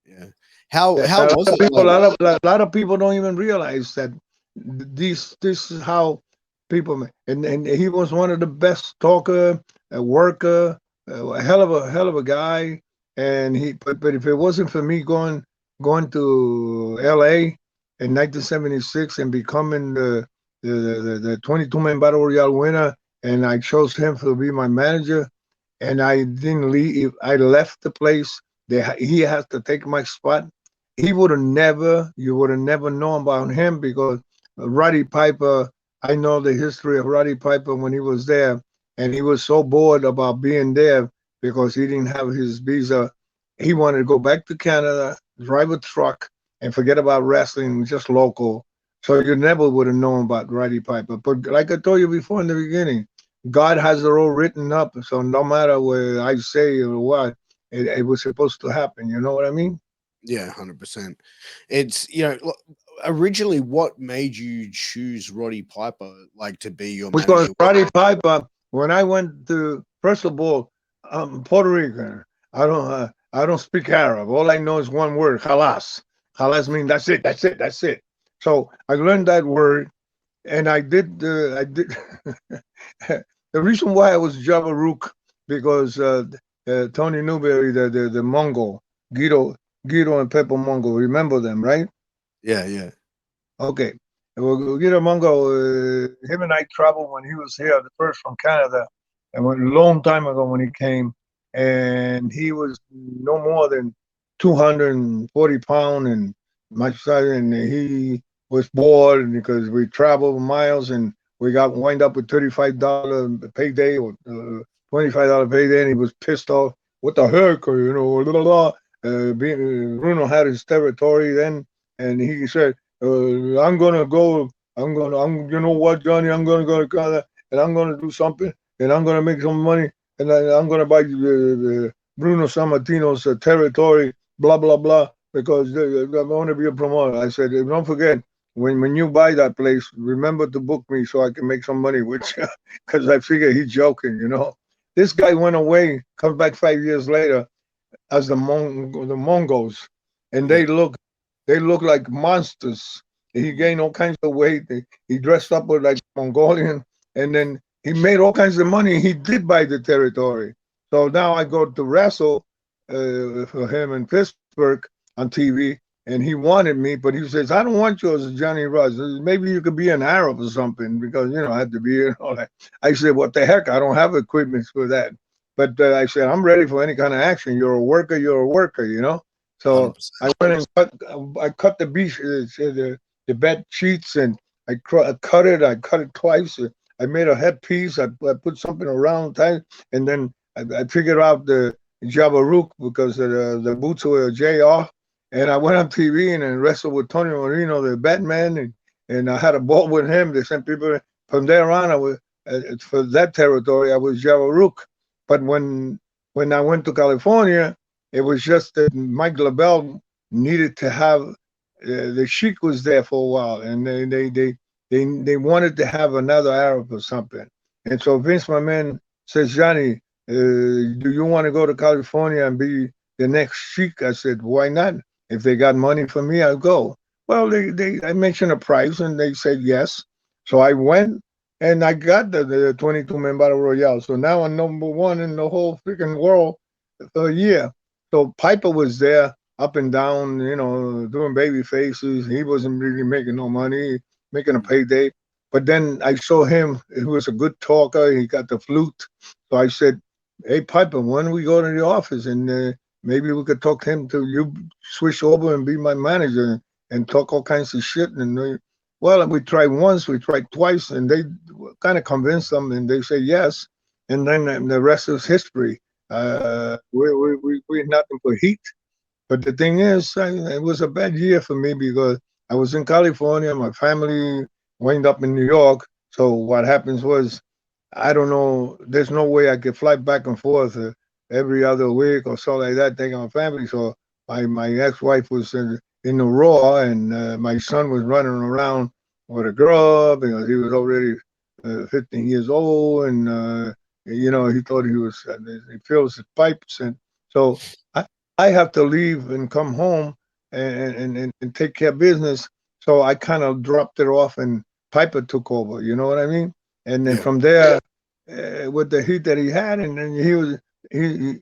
A: yeah. How
B: A
A: how
B: lot
A: was
B: of
A: it
B: people,
A: like?
B: a lot of people don't even realize that this is how people. And he was one of the best talker, a worker, a hell of a guy. And but if it wasn't for me going to L.A. in 1976 and becoming the 22-man battle royale winner, and I chose him to be my manager, and I didn't leave. I left the place. He has to take my spot. He would have never, you would have never known about him, because Roddy Piper, I know the history of Roddy Piper when he was there, and he was so bored about being there because he didn't have his visa. He wanted to go back to Canada, drive a truck, and forget about wrestling, just local. So you never would have known about Roddy Piper. But like I told you before in the beginning, God has it all written up. So no matter what I say or what, it was supposed to happen. You know what I mean?
A: Yeah, 100%. It's originally what made you choose Roddy Piper like to be your
B: Because
A: manager?
B: Roddy Piper, when I went to, first of all, I'm Puerto Rican. I don't speak Arab. All I know is one word, halas. Halas means that's it, that's it, that's it. So I learned that word, and I did. The reason why I was Java Rook, because Tony Newberry, the Mongol, Guido, Guido and Pepper Mongol, remember them, right?
A: Yeah, yeah.
B: Okay. Well, Guido Mongo, him and I traveled when he was here, the first from Canada, and a long time ago when he came, and he was no more than 240 pounds and my size, and he was bored because we traveled miles, and we got wind up with $35 payday or $25 payday, and he was pissed off. What the heck, blah, blah, blah. Bruno had his territory then, and he said, I'm gonna go. You know what, Johnny? I'm gonna go to Canada, and I'm gonna do something, and I'm gonna make some money, and I'm gonna buy Bruno Sammartino's territory, blah blah blah, because I'm gonna be a promoter. I said, don't forget, when you buy that place, remember to book me so I can make some money with you, because I figure he's joking. This guy went away, comes back 5 years later as the Mongols, and
A: Yeah.
B: they look like monsters. He gained all kinds of weight. He dressed up with like Mongolian, and then he made all kinds of money. He did buy the territory. So now I go to wrestle for him in Pittsburgh on TV, and he wanted me, but he says, I don't want you as Johnny Rodz. Maybe you could be an Arab or something, because I had to be here and all that. I said, what the heck? I don't have equipment for that. But I said, I'm ready for any kind of action. You're a worker. You're a worker. So I
A: 100%.
B: went and cut the beach, the bed sheets, and cut it. I cut it twice. I made a headpiece. I put something around tight, and then I figured out the Jabba Rook because the boots were JR. And I went on TV and then wrestled with Tony Marino, the Batman, and I had a ball with him. They sent people. From there on, I was for that territory. I was Jabba Rook. But when I went to California, it was just that Mike LaBelle needed to have the Sheik was there for a while, and they wanted to have another Arab or something. And so Vince, my man, says, Johnny, do you want to go to California and be the next Sheik? I said, why not? If they got money for me, I'll go. Well, I mentioned a price, and they said yes. So I went, and I got the 22-man battle royale. So now I'm number one in the whole freaking world for a year. So Piper was there up and down, doing baby faces. He wasn't really making no money, making a payday. But then I saw him. He was a good talker. He got the flute. So I said, hey, Piper, when we go to the office and maybe we could talk him to you switch over and be my manager and talk all kinds of shit. And Well, we tried once, we tried twice, and they kind of convinced them, and they say yes, and then the rest is history. We're nothing but heat. But the thing is, it was a bad year for me because I was in California, my family wound up in New York. So what happens was, I don't know, there's no way I could fly back and forth every other week or so like that, taking my family. So my ex-wife was in the Raw, and my son was running around with a girl because he was already 15 years old, and he thought he fills his pipes, and so I have to leave and come home and take care of business. So I kind of dropped it off, and Piper took over. You know what I mean? And then
A: Yeah.
B: from there, with the heat that he had, and then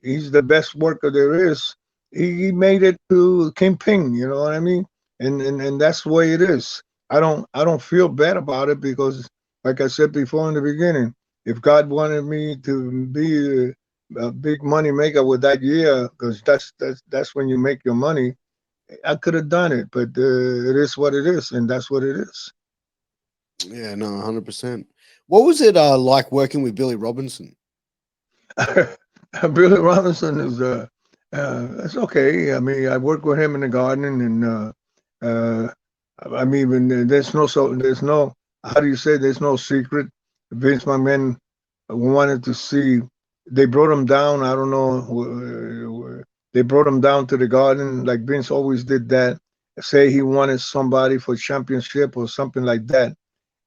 B: he's the best worker there is. He made it to Kingpin. You know what I mean? And that's the way it is. I don't feel bad about it because, like I said before in the beginning, if God wanted me to be a big money maker with that year, because that's when you make your money, I could have done it. But it is what it is, and that's what it is.
A: Yeah, no, 100%. What was it like working with Billy Robinson?
B: Billy Robinson is it's okay. I mean, I work with him in the garden, and uh, I mean, there's no how do you say there's no secret. Vince McMahon wanted to see. They brought him down. I don't know. They brought him down to the garden like Vince always did that. Say he wanted somebody for championship or something like that,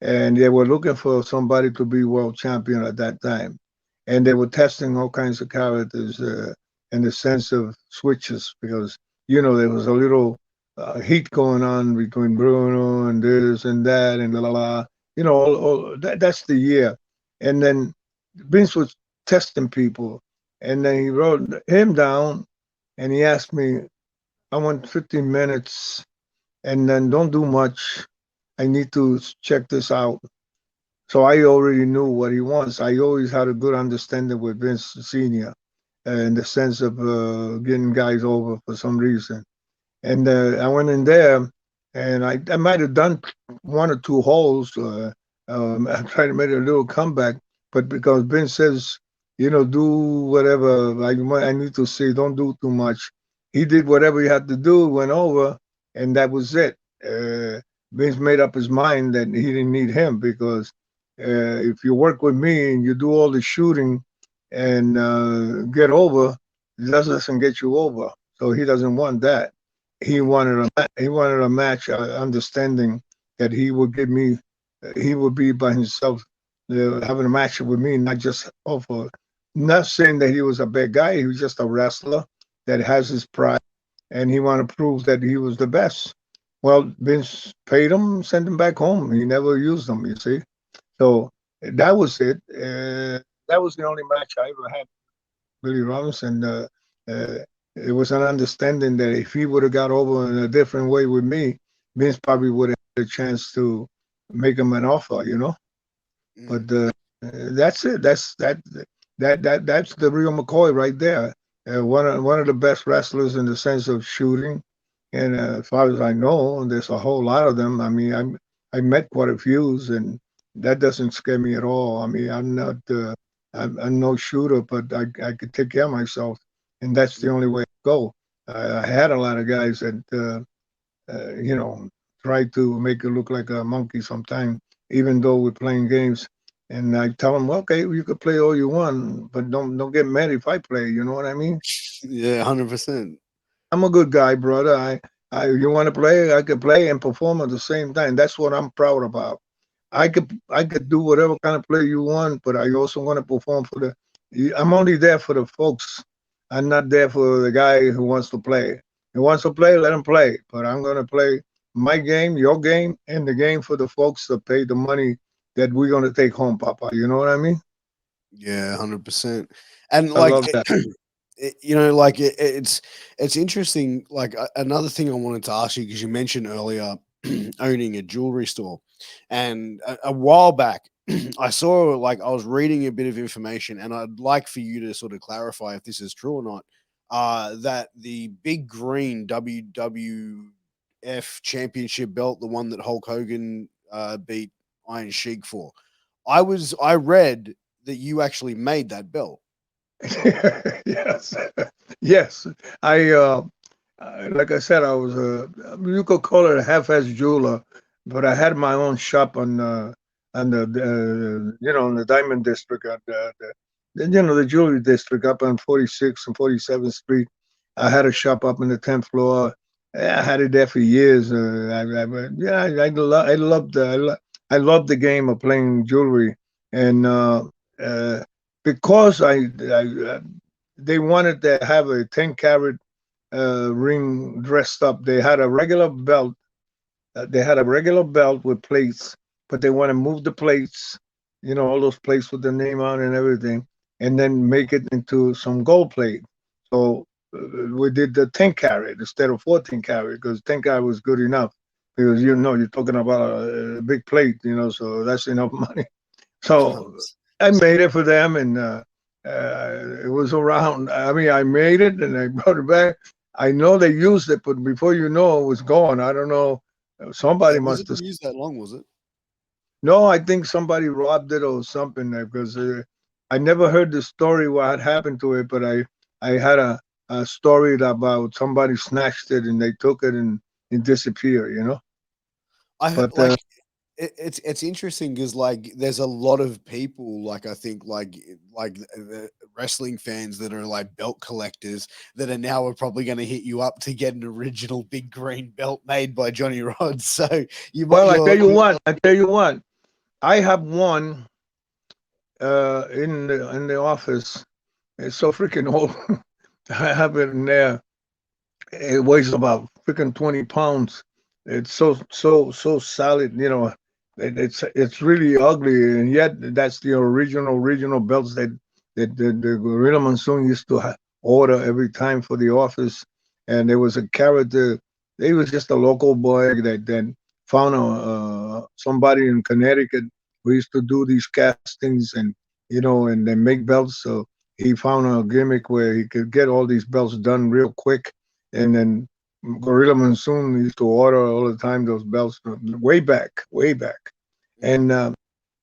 B: and they were looking for somebody to be world champion at that time, and they were testing all kinds of characters in the sense of switches because there was a little heat going on between Bruno and this and that and la la la. That's the year, and then Vince was testing people, and then he wrote him down, and he asked me, "I want 15 minutes, and then don't do much. I need to check this out." So I already knew what he wants. I always had a good understanding with Vince Senior in the sense of getting guys over for some reason. And I went in there, and I might have done one or two holes. I tried to make a little comeback, but because Vince says, do whatever I need to see, don't do too much. He did whatever he had to do, went over, and that was it. Vince made up his mind that he didn't need him because if you work with me and you do all the shooting and get over, that doesn't get you over. So he doesn't want that. He wanted a match, understanding that he would be by himself, having a match with me, not just over. Not saying that he was a bad guy. He was just a wrestler that has his pride, and he wanted to prove that he was the best. Well, Vince paid him, sent him back home. He never used them, you see. So that was it. That was the only match I ever had with Billy Robinson. Uh, it was an understanding that if he would have got over in a different way with me, Vince probably would have had a chance to make him an offer.
A: Mm.
B: But that's it. That's the real McCoy right there. One of the best wrestlers in the sense of shooting, and as far as I know, there's a whole lot of them. I mean, I met quite a few, and that doesn't scare me at all. I mean, I'm not I'm no shooter, but I could take care of myself, and that's the only way to go. I had a lot of guys that try to make it look like a monkey sometimes, even though we're playing games. And I tell them, okay, you could play all you want, but don't get mad if I play. You know what I mean?
A: Yeah, 100%.
B: I'm a good guy, brother. You want to play? I could play and perform at the same time. That's what I'm proud about. I could do whatever kind of play you want, but I also want to perform for the. I'm only there for the folks. I'm not there for the guy who wants to play. He wants to play, let him play. But I'm gonna play my game, your game, and the game for the folks that pay the money that we're gonna take home, Papa. You know what I mean?
A: Yeah, 100%. And
B: I
A: like
B: love that.
A: like it's interesting. Like another thing I wanted to ask you because you mentioned earlier owning a jewelry store, and a while back I saw like I was reading a bit of information, and I'd like for you to sort of clarify if this is true or not. That the big green WWF championship belt, the one that Hulk Hogan beat Iron Sheik for. I read that you actually made that belt.
B: Yes, yes. I like I said, I was you could call it a half-ass jeweler, but I had my own shop on the in the Diamond District, at the jewelry district up on 46th and 47th Street. I had a shop up on the 10th floor. I had it there for years. I loved the game of playing jewelry, and uh, because they wanted to have a 10 carat ring dressed up. They had a regular belt. They had a regular belt with plates, but they want to move the plates, all those plates with the name on and everything, and then make it into some gold plate. So we did the 10 carat instead of 14 carat, because 10 carat was good enough, because you're talking about a big plate, so that's enough money. So I made it for them, and it was around. I mean, I made it and I brought it back. I know they used it, but before you know, it was gone. I don't know. Somebody
A: Was
B: must
A: it
B: have.
A: used that long? Was it?
B: No, I think somebody robbed it or something, because I never heard the story what had happened to it, but I had a story about somebody snatched it and they took it and it disappeared.
A: I heard,
B: But
A: like it's interesting because like there's a lot of people like I think like the wrestling fans that are like belt collectors that are now are probably going to hit you up to get an original big green belt made by Johnny Rodz. So you might
B: well, I tell
A: you're
B: you what. I tell you what. I have one in the office. It's so freaking old. I have it in there. It weighs about freaking 20 pounds. It's so solid. It's really ugly, and yet that's the original belts that the Gorilla Monsoon used to order every time for the office. And there was a character. He was just a local boy that then found somebody in Connecticut who used to do these castings, and then make belts. So he found a gimmick where he could get all these belts done real quick, and then Gorilla Monsoon used to order all the time those belts way back, way back. And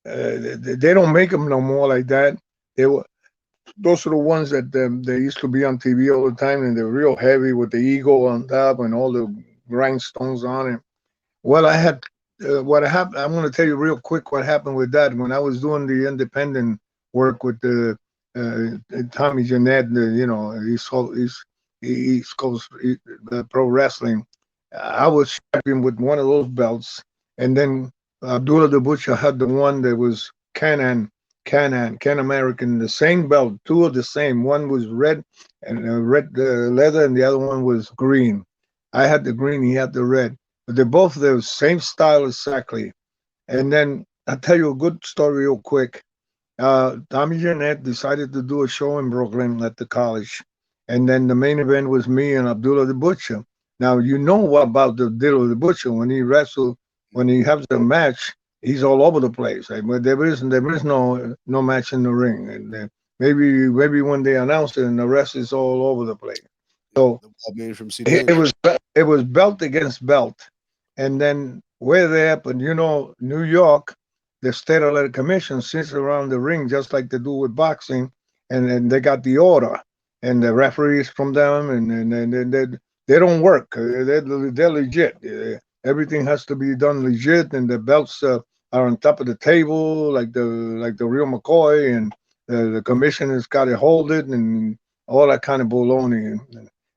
B: they don't make them no more like that. They were Those are the ones that they used to be on TV all the time, and they're real heavy with the eagle on top and all the rhinestones on it. Well, I had what happened. I'm going to tell you real quick what happened with that. When I was doing the independent work with the Tommy Jeanette, East Coast Pro Wrestling, I was champion with one of those belts, and then Abdullah the Butcher had the one that was Can American, the same belt, two of the same. One was red and red leather, and the other one was green. I had the green, he had the red, but they're both the same style exactly. And then I'll tell you a good story real quick. Tommy Jeanette decided to do a show in Brooklyn at the college, and then the main event was me and Abdullah the Butcher. Now you know what about the Abdullah the Butcher when he wrestled, when he has the match, he's all over the place. But there is no match in the ring, and maybe when they announce it, and the rest is all over the place. So
A: the wild man from
B: it,
A: Sudan.
B: it was it was belt against belt, and then we're there. But New York, the state athletic commission sits around the ring just like they do with boxing, and then they got the order, and the referees from them, and they don't work. They're legit. Everything has to be done legit, and the belts are on top of the table like the real McCoy, and the commissioner's got to hold it, and all that kind of baloney.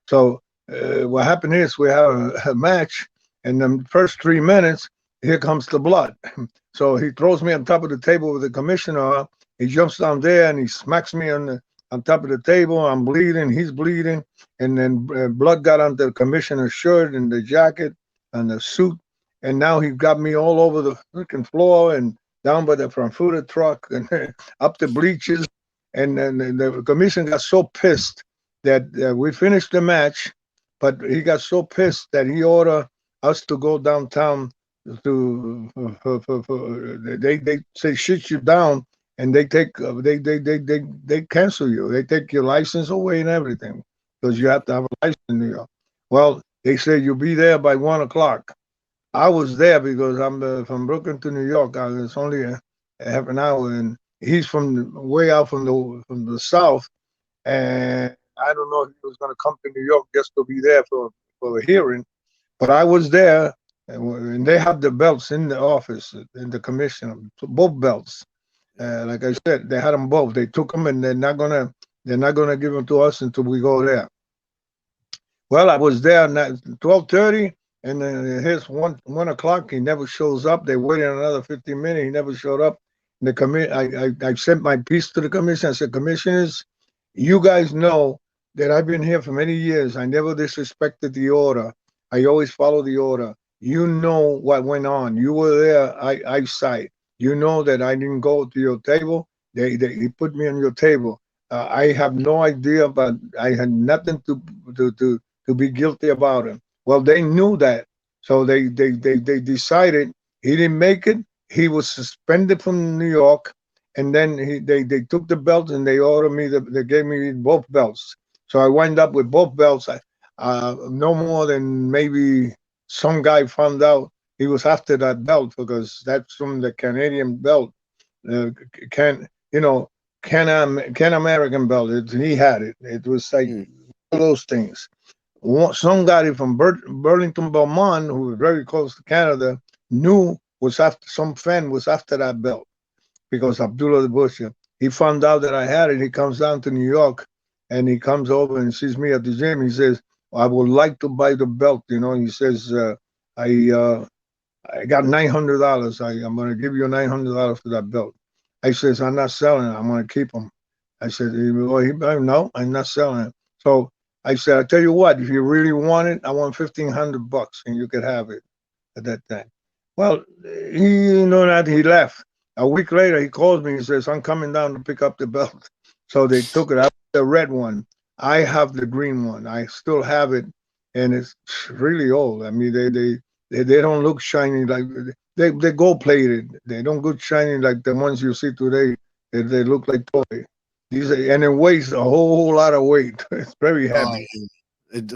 B: So what happened is we have a match, and the first 3 minutes, here comes the blood. So he throws me on top of the table with the commissioner. He jumps down there and he smacks me on top of the table. I'm bleeding. He's bleeding, and then blood got on the commissioner's shirt and the jacket and the suit, and now he got me all over the freaking floor and down by the Frankfurter truck and up the bleachers. And then the commission got so pissed that we finished the match, but he got so pissed that he ordered us to go downtown to they say shit you down, and they take they cancel you. They take your license away and everything, because you have to have a license in New York. Well, they said you'll be there by 1 o'clock. I was there because I'm from Brooklyn to New York. It's only a half an hour, and he's from way out from the south. And I don't know if he was going to come to New York just to be there for a hearing, but I was there, and they have the belts in the office in the commission, both belts. Like I said, they had them both. They took them, and they're not gonna give them to us until we go there. Well, I was there at 12:30, and then here's 1 o'clock. He never shows up. They waited another 15 minutes. He never showed up. And I sent my piece to the commission. I said, Commissioners, you guys know that I've been here for many years. I never disrespected the order. I always follow the order. You know what went on. You were there. I cite. You know that I didn't go to your table. He put me on your table. I have no idea, but I had nothing to be guilty about him. Well, they knew that, so they decided he didn't make it. He was suspended from New York, and then they took the belt and they ordered me. They gave me both belts. So I wind up with both belts. No more than maybe some guy found out he was after that belt because that's from the Canadian belt. Can you know? Can American belt? He had it. It was like those things. Somebody from Burlington, Vermont, who was very close to Canada, knew was after some fan was after that belt because Abdullah the Butcher. He found out that I had it. He comes down to New York, and he comes over and sees me at the gym. He says, "I would like to buy the belt." He says, I got $900. I'm going to give you $900 for that belt. I says, I'm not selling it. I'm going to keep them. I said, well, no, I'm not selling it. So I said, I tell you what, if you really want it, I want $1,500 and you could have it at that time. Well, he left. A week later, he calls me. He says, I'm coming down to pick up the belt. So they took it out, the red one. I have the green one. I still have it, and it's really old. I mean, they don't look shiny like they gold plated. They don't look shiny like the ones you see today. They look like toy. And it weighs a whole lot of weight. It's very heavy.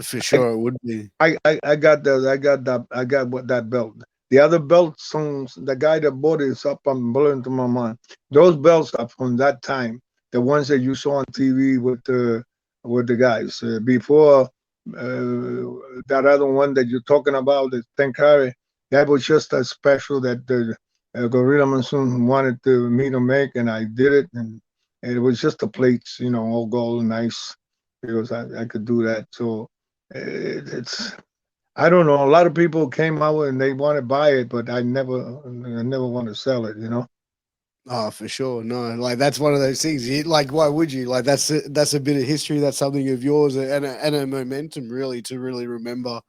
A: For sure, it would be.
B: I got that belt. The other belts, the guy that bought it is up on Burlington, my mind. Those belts are from that time. The ones that you saw on TV with the guys before. That other one that you're talking about, the 10 carat, that was just a special that the Gorilla Monsoon wanted me to make, and I did it, and it was just the plates, all gold, nice, because I could do that. So it's I don't know. A lot of people came out and they want to buy it, but I never want to sell it.
A: Oh, for sure. No, like that's one of those things. Like, why would you? Like, that's a bit of history. That's something of yours and a momentum, really, to really remember.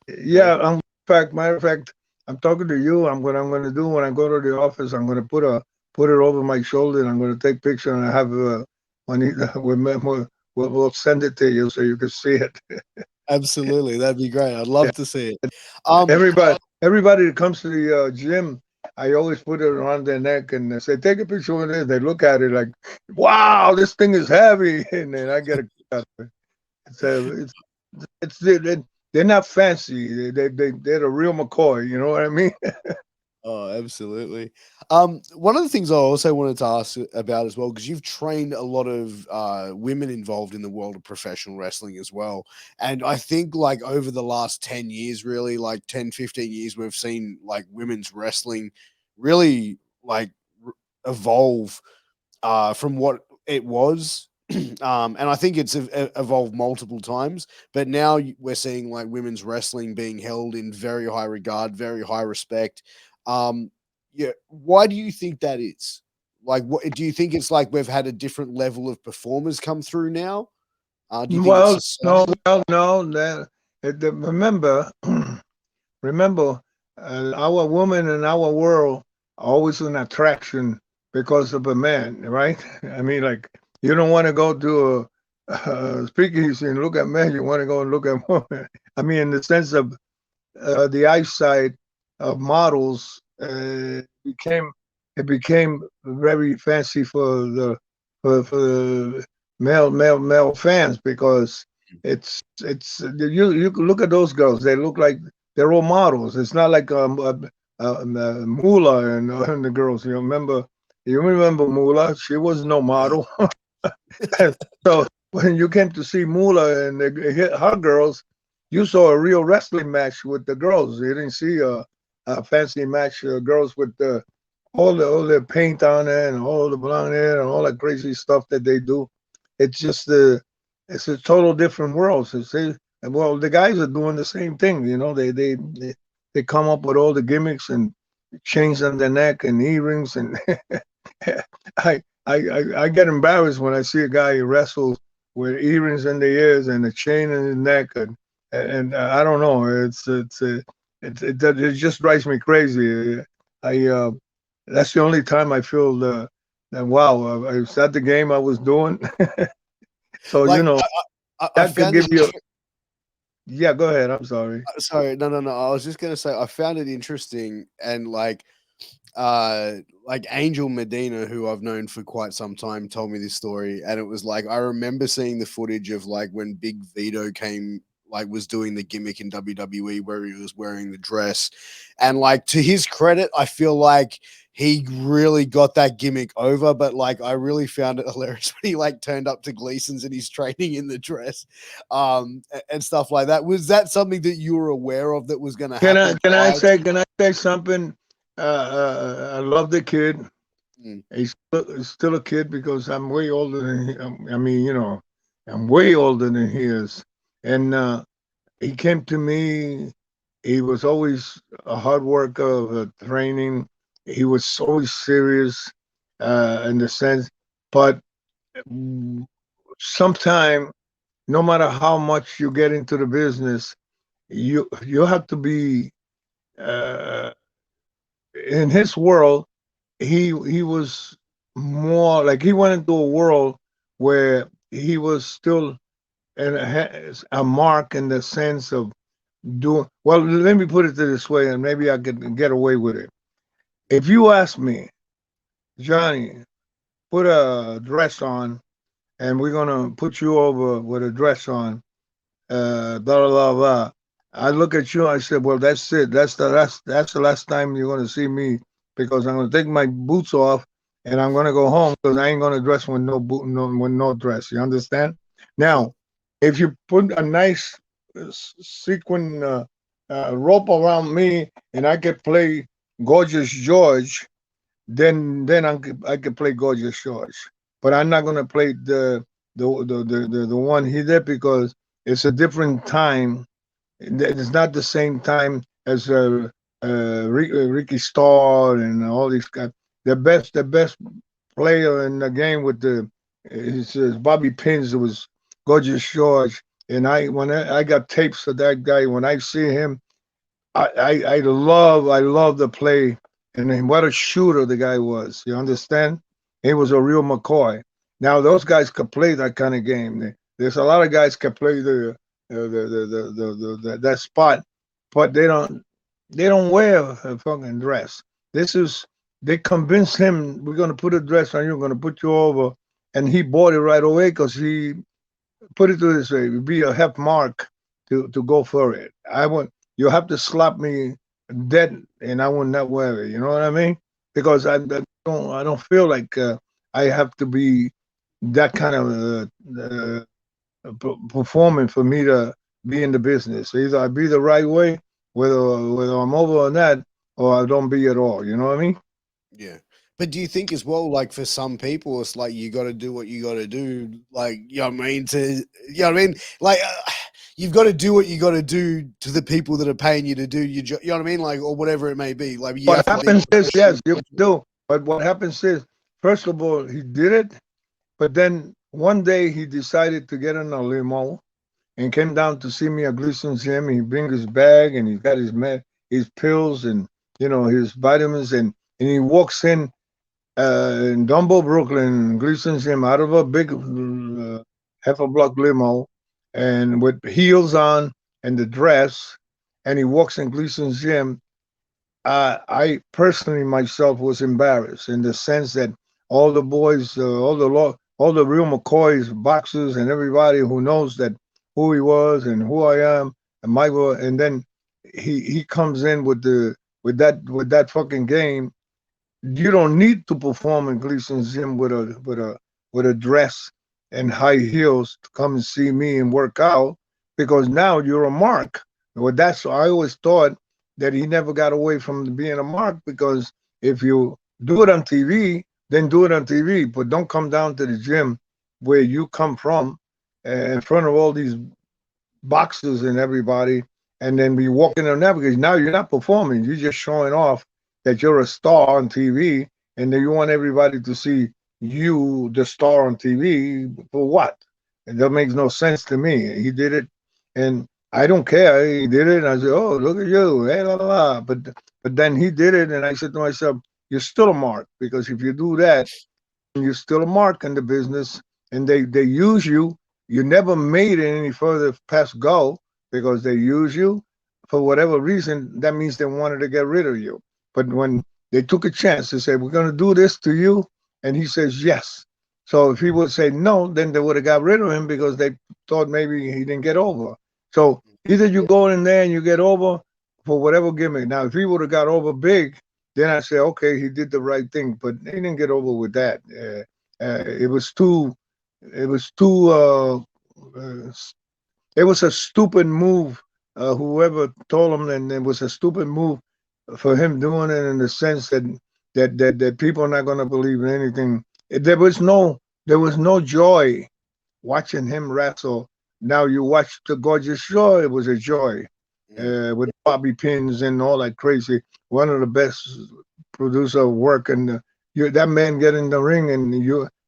B: Yeah. Matter of fact, I'm talking to you. What I'm going to do when I go to the office, I'm going to put it over my shoulder, and I'm going to take picture, and I have we'll send it to you so you can see it.
A: Absolutely, that'd be great. I'd love to see it.
B: Everybody that comes to the gym, I always put it around their neck and say, take a picture of it. They look at it like, wow, this thing is heavy. And then I get a cut of it. They're not fancy. They're the real McCoy. You know what I mean?
A: Oh, absolutely. One of the things I also wanted to ask about as well, because you've trained a lot of women involved in the world of professional wrestling as well. And I think like over the last 10 years, really like 10, 15 years, we've seen like women's wrestling really like evolve from what it was. And I think it's evolved multiple times, but now we're seeing like women's wrestling being held in very high regard, very high respect. Yeah, why do you think that is? Like, what do you think it's like we've had a different level of performers come through now? Do you think it's
B: no. Remember, remember, our woman in our world are always an attraction because of a man, right? I mean, like, you don't want to go to a speakeasy and look at men. You want to go and look at women. I mean, in the sense of the eyesight of models, it became very fancy for the male fans because you look at those girls. They look like they're all models. It's not like Moolah and the girls. You remember Moolah? She was no model. So when you came to see Moolah and her girls, you saw a real wrestling match with the girls. You didn't see a fancy match girls with all the paint on it and all the blonde hair and all that crazy stuff that they do. It's just it's a total different world. So well, the guys are doing the same thing. They come up with all the gimmicks and chains on their neck and earrings and I get embarrassed when I see a guy who wrestles with earrings in the ears and a chain in his neck and I don't know. It just drives me crazy. That's the only time I feel that wow, I was at the game I was doing. So
A: Like, I
B: that could
A: found
B: give
A: it.
B: you. Yeah, go ahead. I'm sorry.
A: Sorry, no. I was just gonna say I found it interesting, and like Angel Medina, who I've known for quite some time, told me this story, and it was like I remember seeing the footage of like when Big Vito was doing the gimmick in WWE where he was wearing the dress, and like to his credit, I feel like he really got that gimmick over, but like I really found it hilarious when he like turned up to Gleason's and he's training in the dress, and stuff like that. Was that something that you were aware of that was going to happen?
B: Can I say something? I love the kid.
A: Mm.
B: He's still a kid because I'm way older than him. I mean, I'm way older than he is. And he came to me. He was always a hard worker of training. He was always serious in the sense, but sometime, no matter how much you get into the business, you have to be in his world. He was more like he went into a world where he was still a mark in the sense of doing well. Let me put it this way, and maybe I could get away with it. If you ask me, Johnny, put a dress on, and we're gonna put you over with a dress on, blah blah blah blah. I look at you. I said, "Well, that's it. That's the last time you're gonna see me because I'm gonna take my boots off and I'm gonna go home because I ain't gonna dress with no boot, with no dress. You understand? Now, if you put a nice sequin rope around me and I could play Gorgeous George, then I could play Gorgeous George. But I'm not gonna play the one he did because it's a different time. It's not the same time as Ricky Starr and all these guys. The best player in the game with his Bobby Pins was Gorgeous George. And when I got tapes of that guy, when I see him, I love the play. And then what a shooter the guy was. You understand? He was a real McCoy. Now those guys could play that kind of game. There's a lot of guys could play that spot, but they don't wear a fucking dress. They convinced him we're gonna put a dress on you, we're gonna put you over, and he bought it right away because he put it to this way, it'd be a half mark to go for it. You have to slap me dead, and I will not wear it. You know what I mean? Because I don't feel like I have to be that kind of performing for me to be in the business. Either I be the right way, whether I'm over or not, or I don't be at all. You know what I mean?
A: Yeah. But do you think as well, like for some people, it's like you got to do what you got to do, like you know what I mean? Like you've got to do what you got to do to the people that are paying you to do your job. You know what I mean? Like or whatever it may be. Like you
B: What
A: have
B: happens
A: to
B: is yes, you do. But what happens is, first of all, he did it, but then one day he decided to get in a limo and came down to see me at Gleason's gym. He bring his bag and he's got his pills and his vitamins and he walks in Dumbo, Brooklyn, Gleason's gym out of a big half a block limo and with heels on and the dress, and he walks in Gleason's gym. I personally myself was embarrassed in the sense that all the boys, all the real McCoys, boxers, and everybody who knows that who he was and who I am and Michael, and then he comes in with that fucking game. You don't need to perform in Gleason's gym with a dress and high heels to come and see me and work out, because now you're a mark. Well, that's I always thought that he never got away from being a mark, because if you do it on TV, then do it on TV, but don't come down to the gym where you come from in front of all these boxers and everybody, and then be walking on that, because now you're not performing. You're just showing off that you're a star on TV, and then you want everybody to see you, the star on TV, for what? And that makes no sense to me. He did it, and I don't care. He did it, and I said, "Oh, look at you!" Hey, la, la, la. But then he did it, and I said to myself, "You're still a mark, because if you do that, you're still a mark in the business, and they use you. You never made it any further past go, because they use you for whatever reason. That means they wanted to get rid of you. But when they took a chance to say, we're going to do this to you, and he says yes. So if he would say no, then they would have got rid of him, because they thought maybe he didn't get over. So either you go in there and you get over for whatever gimmick. Now, if he would have got over big, then I say, okay, he did the right thing, but he didn't get over with that. It was a stupid move. Whoever told him, and it was a stupid move for him doing it, in the sense that people are not going to believe in anything. There was no joy watching him wrestle. Now you watch the Gorgeous Show, it was a joy, with bobby pins and all that crazy. One of the best producer work, and that man get in the ring, and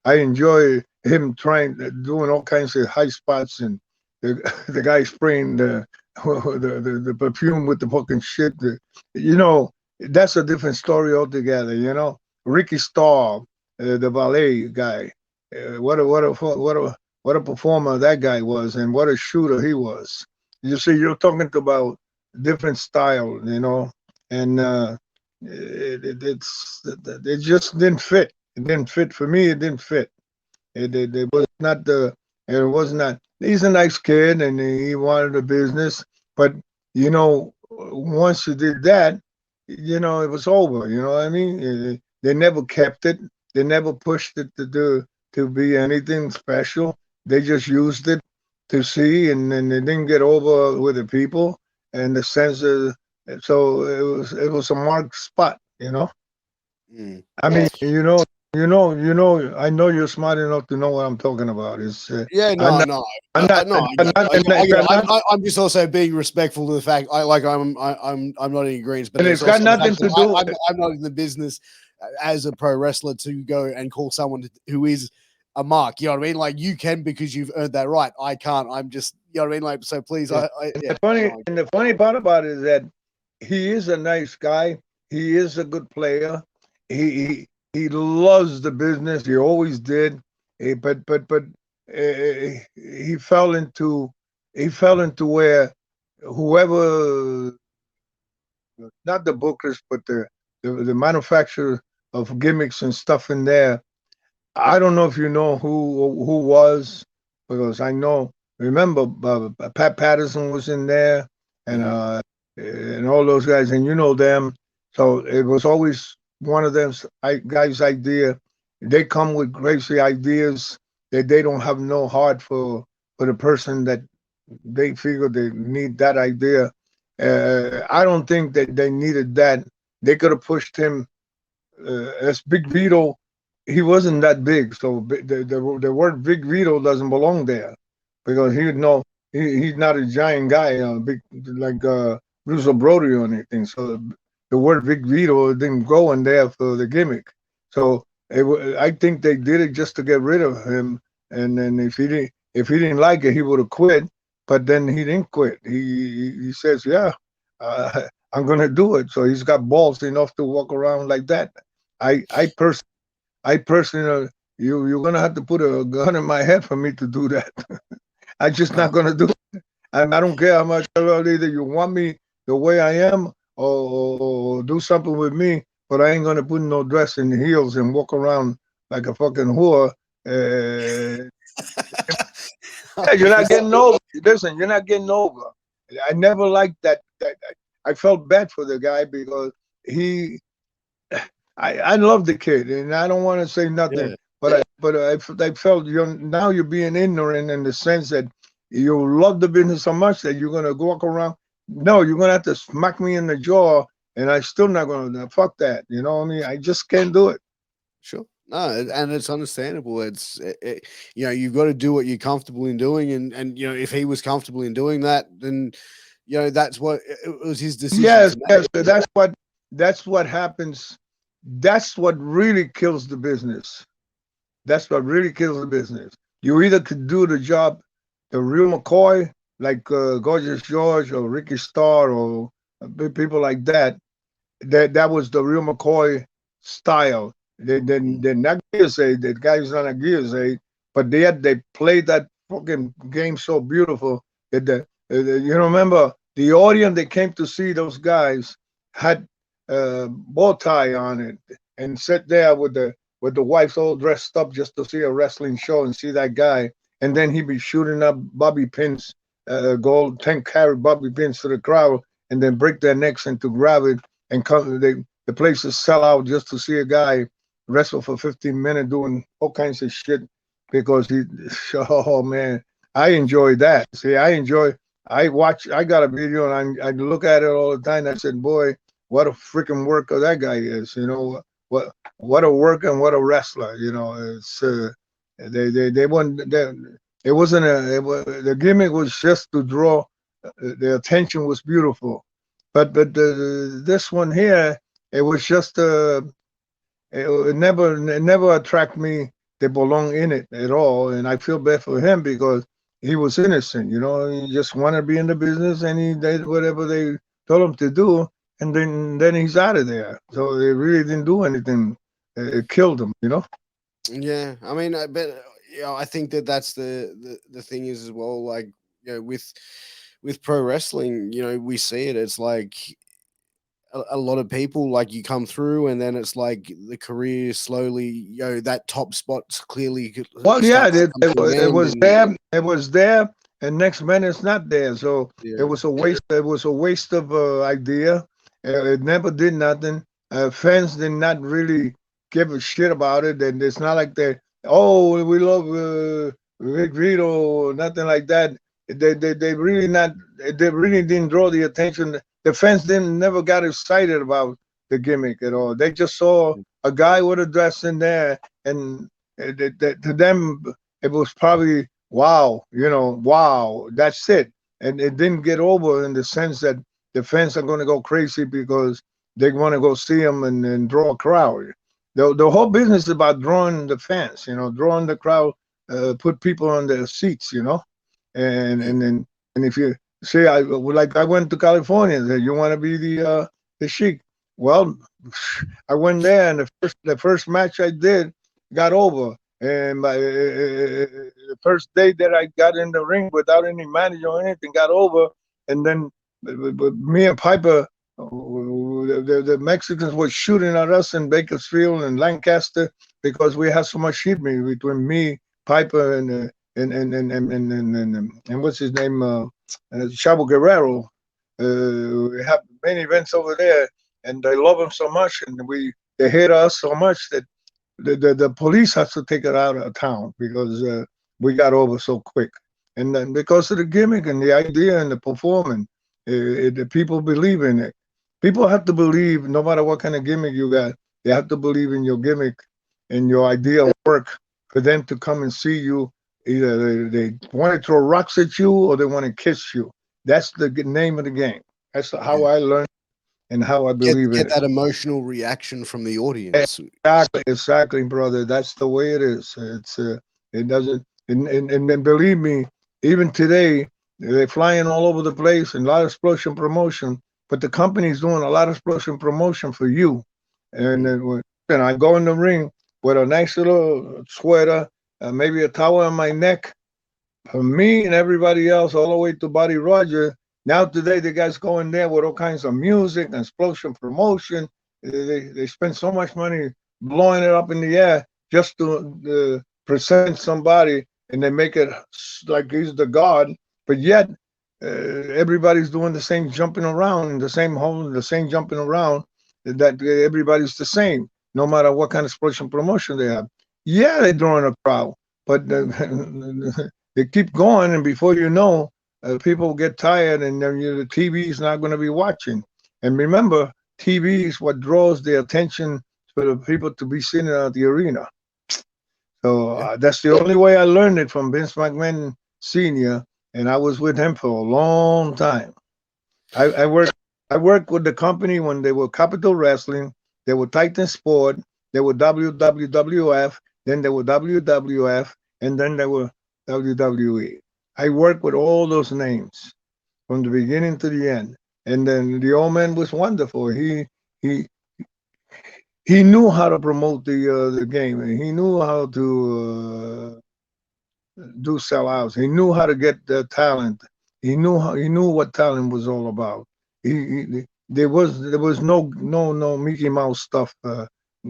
B: I enjoy him doing all kinds of high spots, and the guy spraying the perfume with the fucking shit. That's a different story altogether. Ricky Starr, the ballet guy, what a performer that guy was, and what a shooter he was. You see, you're talking about different style, and it just didn't fit. It didn't fit for me. It didn't fit. It was not the. It was not. He's a nice kid, and he wanted a business, but once you did that, it was over. You know what I mean? They never kept it. They never pushed it to be anything special. They just used it to see, and then they didn't get over with the people and the sense of. So it was a marked spot. I mean, I know you're smart enough to know what I'm talking about. It's
A: I'm just also being respectful to the fact I'm not in agreement, but
B: it's got nothing to do.
A: I'm not in the business as a pro wrestler to go and call someone who is a mark. You know what I mean? Like, you can, because you've earned that right. I can't. I'm just, you know what I mean? Like, so please.
B: Yeah. The funny part about it is that he is a nice guy. He is a good player. He loves the business. He always did. But he fell into where whoever, not the bookers, but the manufacturer of gimmicks and stuff in there. I don't know if you know who was, because I know. Remember, Pat Patterson was in there, and all those guys, and you know them. So it was always one of them guys' idea. They come with crazy ideas that they don't have no heart for the person that they figure they need that idea. I don't think that they needed that. They could have pushed him as Big Vito. He wasn't that big, so the word Big Vito doesn't belong there, because he's not a giant guy, big like Bruce Brody or anything. So the word Big Vito didn't go in there for the gimmick. So I think they did it just to get rid of him. And then if he didn't like it, he would have quit. But then he didn't quit. He says, "Yeah, I'm gonna do it." So he's got balls enough to walk around like that. I personally, you're gonna have to put a gun in my head for me to do that. I'm just not gonna do it. And I don't care how much either you want me the way I am, or do something with me, but I ain't gonna put no dress and heels and walk around like a fucking whore. You're not getting over. Listen, you're not getting over. I never liked that. I felt bad for the guy because he, I love the kid, and I don't want to say nothing,
A: Yeah.
B: but I felt now you're being ignorant in the sense that you love the business so much that you're gonna walk around. No, you're gonna have to smack me in the jaw, and I still not gonna fuck that. You know what I mean? I just can't do it.
A: Sure. No, and it's understandable. You know, you've got to do what you're comfortable in doing, and you know, if he was comfortable in doing that, then you know that's what it was his decision
B: Yes,
A: to
B: yes,
A: make.
B: that's what happens. That's what really kills the business. That's what really kills the business. You either could do the job the real McCoy, like Gorgeous George or Ricky Starr or people like that. That was the real McCoy style. They're not Gears Aid. The guy's not a Gears Aid, but they played that fucking game so beautiful that you remember the audience that came to see those guys had bow tie on it and sat there with the wives all dressed up just to see a wrestling show and see that guy, and then he'd be shooting up bobby pins, gold 10-carat bobby pins to the crowd, and then break their necks and to grab it and come. The places sell out just to see a guy wrestle for 15 minutes doing all kinds of shit because he. Oh man, I enjoy that. See, I watch. I got a video and I look at it all the time. I said, boy, what a freaking worker that guy is. You know what a worker and what a wrestler. You know, it's they weren't. It wasn't a. The gimmick was just to draw. The attention was beautiful, but this one here, it was just it never attract me to belong in it at all, and I feel bad for him because he was innocent. You know, he just wanted to be in the business, and he did whatever they told him to do, and then he's out of there. So they really didn't do anything. It killed him. You know.
A: Yeah, I mean, but you know, I think that that's the thing is as well. Like you know, with pro wrestling, you know, we see it. It's like a lot of people like you come through, and then it's like the career slowly. You know, that top spot's clearly
B: Well, yeah,
A: starts to come to an
B: it
A: end,
B: was
A: and
B: there. It was there, and next minute it's not there. So it
A: yeah,
B: was a waste. It was a waste of idea. It never did nothing. Fans did not really give a shit about it, and it's not like they, oh, we love Rick Vito, nothing like that. They really not. They really didn't draw the attention. The fans didn't never got excited about the gimmick at all. They just saw a guy with a dress in there, and to them it was probably wow, wow, that's it. And it didn't get over in the sense that the fans are going to go crazy because they want to go see them and draw a crowd. The whole business is about drawing the fans, drawing the crowd, put people on their seats, and
A: yeah,
B: and then and if you say I went to California, said, you want to be the Sheik. Well, I went there, and the first match I did got over. And the first day that I got in the ring without any manager or anything got over. And then but me and Piper, the Mexicans were shooting at us in Bakersfield and Lancaster because we had so much heat between me, Piper, and what's his name, Chavo Guerrero. We have many events over there, and they love him so much, and they hate us so much that the police has to take it out of town because we got over so quick. And then because of the gimmick and the idea and the performance, the people believe in it. People have to believe, no matter what kind of gimmick you got, they have to believe in your gimmick and your idea of work for them to come and see you. Either they want to throw rocks at you or they want to kiss you. That's the name of the game. That's how
A: yeah.
B: I learned and how I believe in
A: Get
B: it.
A: that emotional reaction from the audience.
B: Exactly, brother. That's the way it is. It doesn't, and believe me, even today they're flying all over the place and a lot of explosion promotion. But the company's doing a lot of explosion promotion for you. And
A: Mm.
B: then I go in the ring with a nice little sweater, maybe a towel on my neck, for me and everybody else, all the way to Buddy Roger. Now today, the guys go in there with all kinds of music and explosion promotion. They spend so much money blowing it up in the air just to present somebody, and they make it like he's the god. But yet, everybody's doing the same jumping around in the same hole, the same jumping around. That everybody's the same, no matter what kind of sports and promotion they have. Yeah, they're drawing a crowd, but they keep going, and before you know, people get tired, and then the TV is not going to be watching. And remember, TV is what draws the attention for the people to be sitting at the arena. So
A: Yeah.
B: that's the only way I learned it from Vince McMahon Senior, and I was with him for a long time. I worked with the company when they were Capital Wrestling, they were Titan Sport, they were WWF, then they were WWF, and then they were WWE. I worked with all those names from the beginning to the end. And then the old man was wonderful. He he knew how to promote the game, and he knew how to do sellouts. He knew how to get the talent. He knew what talent was all about. There was no Mickey Mouse stuff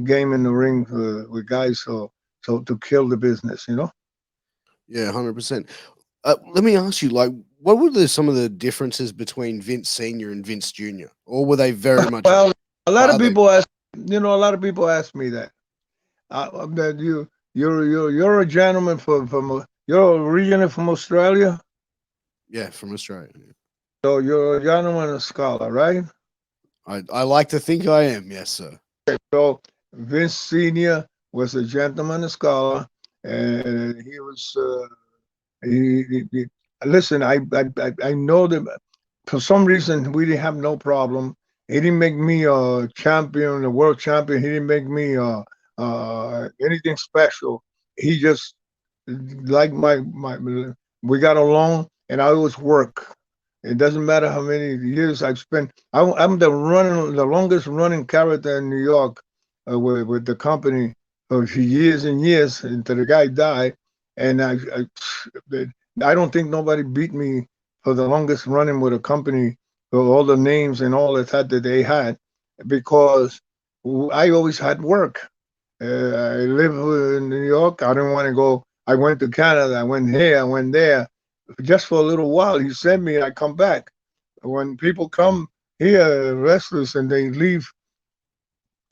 B: game in the ring with guys so to kill the business, you know.
A: Yeah, 100%. Let me ask you, like, what were some of the differences between Vince Senior and Vince Junior, or were they very much?
B: Well, a lot of
A: Are they?
B: people ask, a lot of people ask me that. That you're a gentleman from you're originally from Australia,
A: Yeah, from Australia. Yeah.
B: so you're a gentleman and a scholar, right?
A: I like to think I am. Yes, sir.
B: So Vince Senior was a gentleman and scholar, and he was. Listen, I know that for some reason we didn't have no problem. He didn't make me a champion, a world champion. He didn't make me anything special. He just like my we got along, and I always work. It doesn't matter how many years I've spent. I'm the longest running character in New York with the company for years and years until the guy died. And I don't think nobody beat me for the longest running with a company for all the names and all that they had, because I always had work. I live in New York. I didn't want to go. I went to Canada. I went here. I went there, just for a little while. He sent me. I come back. When people come here, wrestlers, and they leave,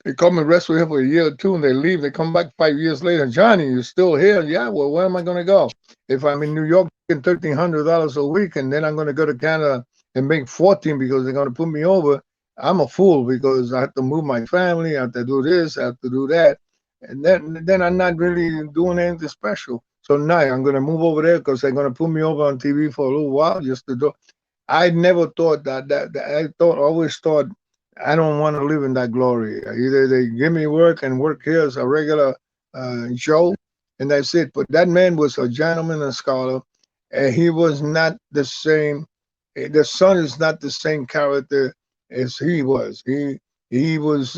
B: they come and wrestle here for a year or two, and they leave. They come back 5 years later. Johnny, you're still here? Yeah. Well, where am I going to go? If I'm in New York making $1,300 a week, and then I'm going to go to Canada and make 14 because they're going to put me over, I'm a fool, because I have to move my family. I have to do this. I have to do that, and then I'm not really doing anything special. So now I'm going to move over there because they're going to put me over on TV for a little while just to do. I never thought that always thought I don't want to live in that glory. Either they give me work and work here as a regular show, and that's it. But that man was a gentleman and scholar, and he was not the same. The son is not the same character as he was. He was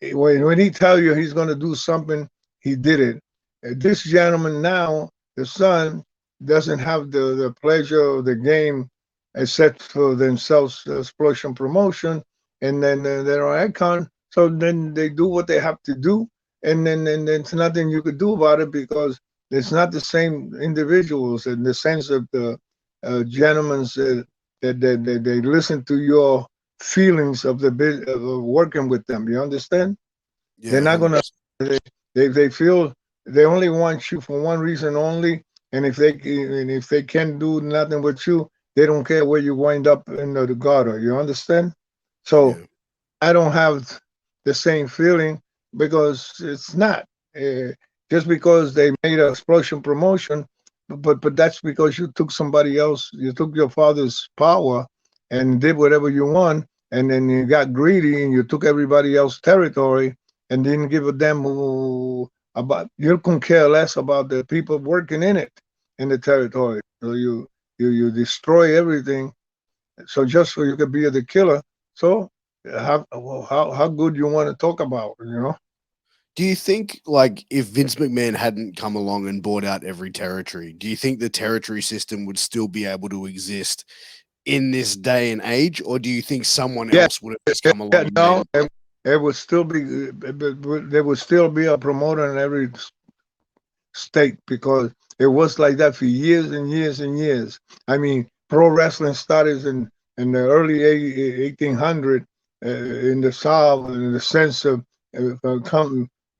B: when he tell you he's going to do something, he did it. This gentleman now, the son, doesn't have the pleasure of the game except for themselves, explosion promotion, and then they're on icon. So then they do what they have to do, and there's nothing you could do about it, because it's not the same individuals in the sense of the gentlemen that they listen to your feelings of of working with them. You understand? They're
A: Yeah,
B: not gonna.
A: 100%.
B: They feel they only want you for one reason only, and if they can't do nothing with you, they don't care where you wind up in the gutter. You understand? So
A: Yeah,
B: I don't have the same feeling, because it's not just because they made an explosion promotion, but that's because you took somebody else, you took your father's power and did whatever you want, and then you got greedy and you took everybody else's territory and didn't give a damn about. You can care less about the people working in it, in the territory. So you destroy everything, so just so you could be the killer. So how good you want to talk about, you know?
A: do you think, like, if Vince McMahon hadn't come along and bought out every territory, do you think the territory system would still be able to exist in this day and age, or do you think someone
B: Yeah,
A: else would have just come along
B: yeah,
A: and made
B: no,
A: it?
B: it would still be there would still be a promoter in every state because it was like that for years and years and years. I mean, pro wrestling started in the early 1800 in the South, in the sense of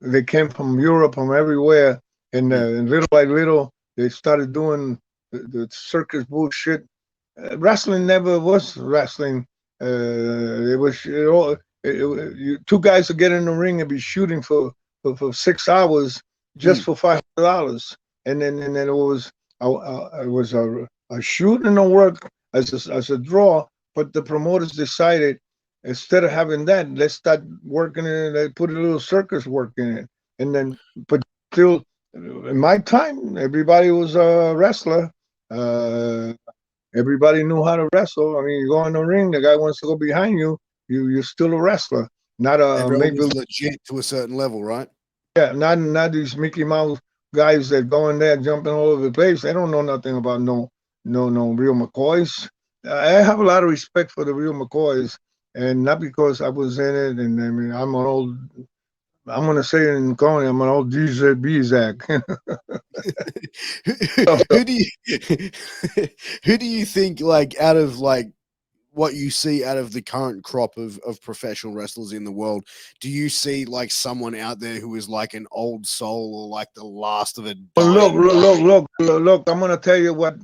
B: they came from Europe, from everywhere, and little by little they started doing the circus bullshit. Wrestling never was wrestling. It was two guys would get in the ring and be shooting for 6 hours just for $500, and then it was a shoot and a work as a draw. But the promoters decided instead of having that, let's start working in it. Put a little circus work in it, and then but still, in my time, everybody was a wrestler. Everybody knew how to wrestle. I mean, you go in the ring, the guy wants to go behind you. You're still a wrestler, not a
A: Everyone
B: maybe
A: was legit to a certain level, right?
B: yeah, not these Mickey Mouse guys that go in there jumping all over the place. They don't know nothing about no real McCoys. I have a lot of respect for the real McCoys, and not because I was in it. And I mean, I'm gonna say it in Coney, I'm an old DJ Bizak.
A: who do you who do you think, like, out of like what you see out of the current crop of professional wrestlers in the world, do you see like someone out there who is like an old soul or like the last of a
B: Look,
A: dying?
B: look! I'm gonna tell you what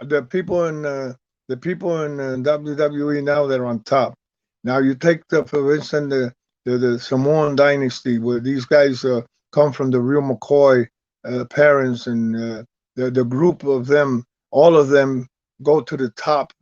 B: the people in WWE now that are on top. Now you take for instance the Samoan dynasty where these guys come from the real McCoy parents, and the group of them, all of them go to the top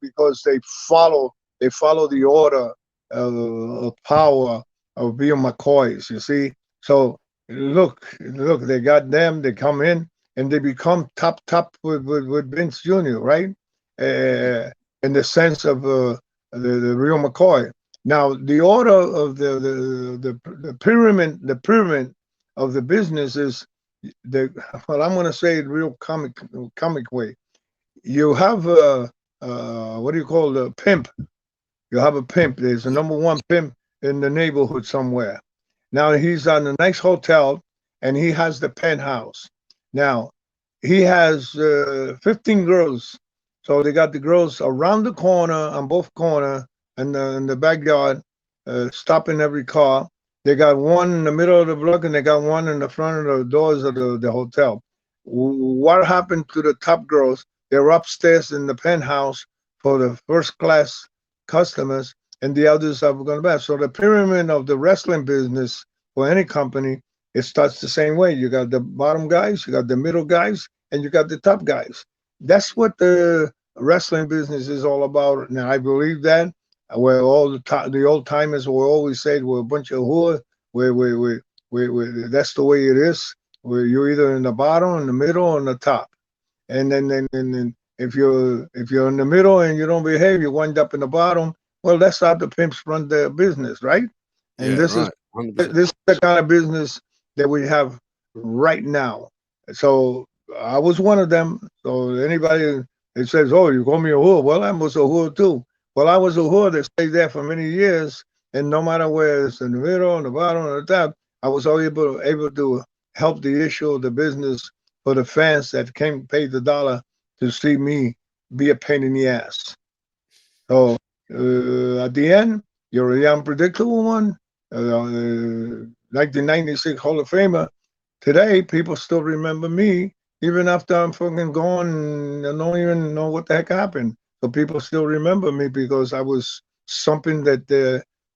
B: because they follow the order of power of being McCoys. You see, so look, they got them. They come in and they become top with Vince Jr. Right, in the sense of the real McCoy. Now the order of the pyramid of the business is well, I'm going to say it real comic way. You have what do you call the pimp? You have a pimp. There's a number one pimp in the neighborhood somewhere. Now he's on a nice hotel and he has the penthouse. Now he has 15 girls. So they got the girls around the corner, on both corner, and in the backyard, stopping every car. They got one in the middle of the block and they got one in the front of the doors of the hotel. What happened to the top girls? They're upstairs in the penthouse for the first class customers, and the others are going back. So the pyramid of the wrestling business for any company, it starts the same way. You got the bottom guys, you got the middle guys, and you got the top guys. That's what the wrestling business is all about. Now I believe that. Where all the old timers will always say we're a bunch of whore. That's the way it is. Where you're either in the bottom, in the middle, or in the top. And then if you're in the middle and you don't behave, you wind up in the bottom. Well, that's how the pimps run their business, right? And
A: Yeah,
B: this
A: right.
B: is the kind of business that we have right now. So I was one of them. So anybody that says, "Oh, you call me a whore," well, I was a whore too. Well, I was a whore that stayed there for many years, and no matter where it's in the middle, on the bottom, or the top, I was always able to help the issue of the business for the fans that came pay the dollar to see me be a pain in the ass. So at the end, you're a unpredictable one. 1996 Hall of Famer. Today, people still remember me even after I'm fucking gone and don't even know what the heck happened. So people still remember me because I was something that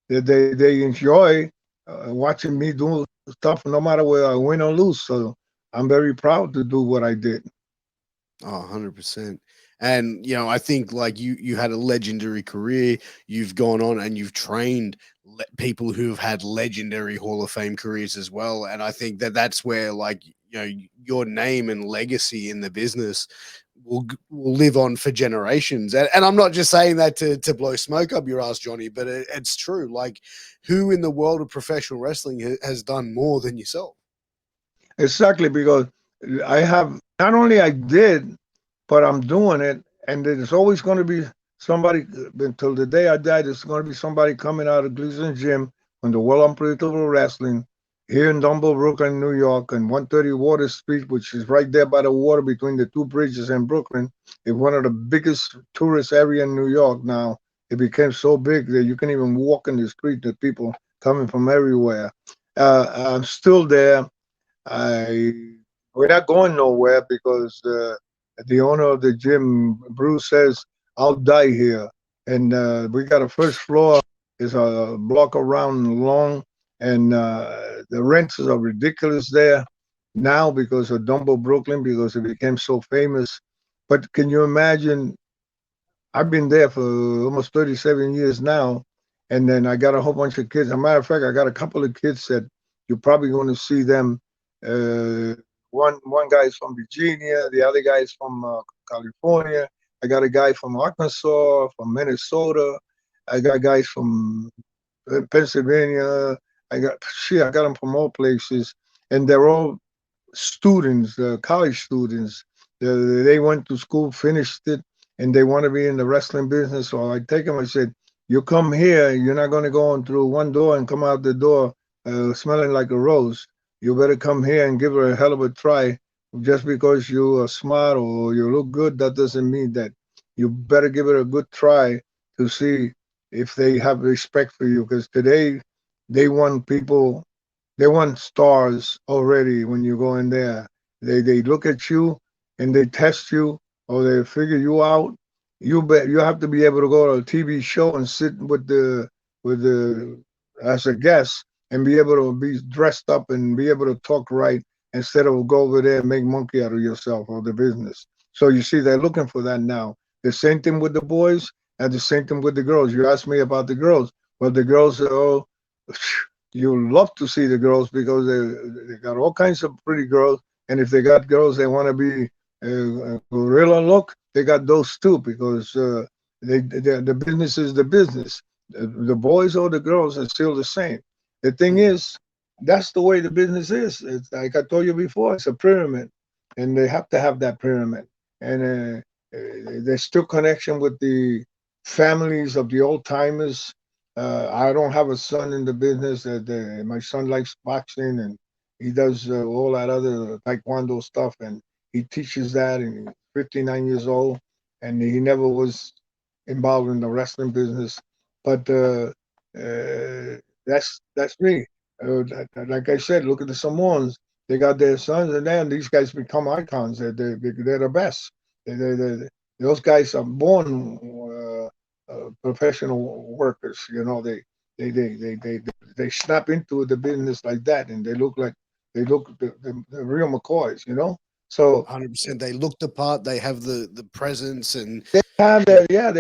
B: they enjoy watching me do stuff no matter where I win or lose. So I'm very proud to do what I did.
A: Oh, 100%. And, you know, I think like you had a legendary career. You've gone on and you've trained people who have had legendary Hall of Fame careers as well. And I think that that's where, like, you know, your name and legacy in the business will live on for generations. And I'm not just saying that to blow smoke up your ass, Johnny, but it's true. Like, who in the world of professional wrestling has done more than yourself?
B: Exactly, because I have not only I did, but I'm doing it, and there's always going to be somebody until the day I die. There's going to be somebody coming out of Gleason gym on the World Unpredictable Wrestling. here in Dumbo, Brooklyn, New York, and 130 Water Street, which is right there by the water between the two bridges in Brooklyn, is one of the biggest tourist area in New York now. It became so big that you can even walk in the street. The people coming from everywhere. I'm still there. We're not going nowhere because the owner of the gym, Bruce, says I'll die here. And we got a first floor is a block around long, and the rents are ridiculous there now because of Dumbo Brooklyn, because it became so famous. But can you imagine? I've been there for almost 37 years now, and then I got a whole bunch of kids. As a matter of fact, I got a couple of kids that you're probably going to see them. Uh, one guy is from Virginia, the other guy is from California. I got a guy from Arkansas, from Minnesota. I got guys from Pennsylvania. I got them from all places, and they're all students, college students. They went to school, finished it, and they want to be in the wrestling business. So I take them. I said, "You come here. You're not going to go in through one door and come out the door smelling like a rose. You better come here and give it a hell of a try. Just because you are smart or you look good, that doesn't mean that. You better give it a good try to see if they have respect for you. Because today they want people, they want stars already when you go in there. They look at you and they test you or they figure you out. You have to be able to go to a TV show and sit with the as a guest and be able to be dressed up and be able to talk right instead of go over there and make monkey out of yourself or the business. So you see, they're looking for that now. The same thing with the boys and the same thing with the girls. You asked me about the girls. Well, the girls are all, you love to see the girls because they got all kinds of pretty girls. And if they got girls they want to be gorilla look, they got those too because the business is the business. The boys or the girls are still the same. The thing is, that's the way the business is. It's like I told you before, it's a pyramid, and they have to have that pyramid. And there's still connection with the families of the old timers. I don't have a son in the business. My son likes boxing and he does all that other taekwondo stuff, and he teaches that. And he's 59 years old, and he never was involved in the wrestling business. But that's me. Like I said, look at the Samoans. They got their sons, and then these guys become icons. They're the best. Those guys are born professional workers. You know, they snap into the business like that, and they look the real McCoys. You know, so
A: 100%. They look the part. They have the presence, and
B: they have that. Yeah,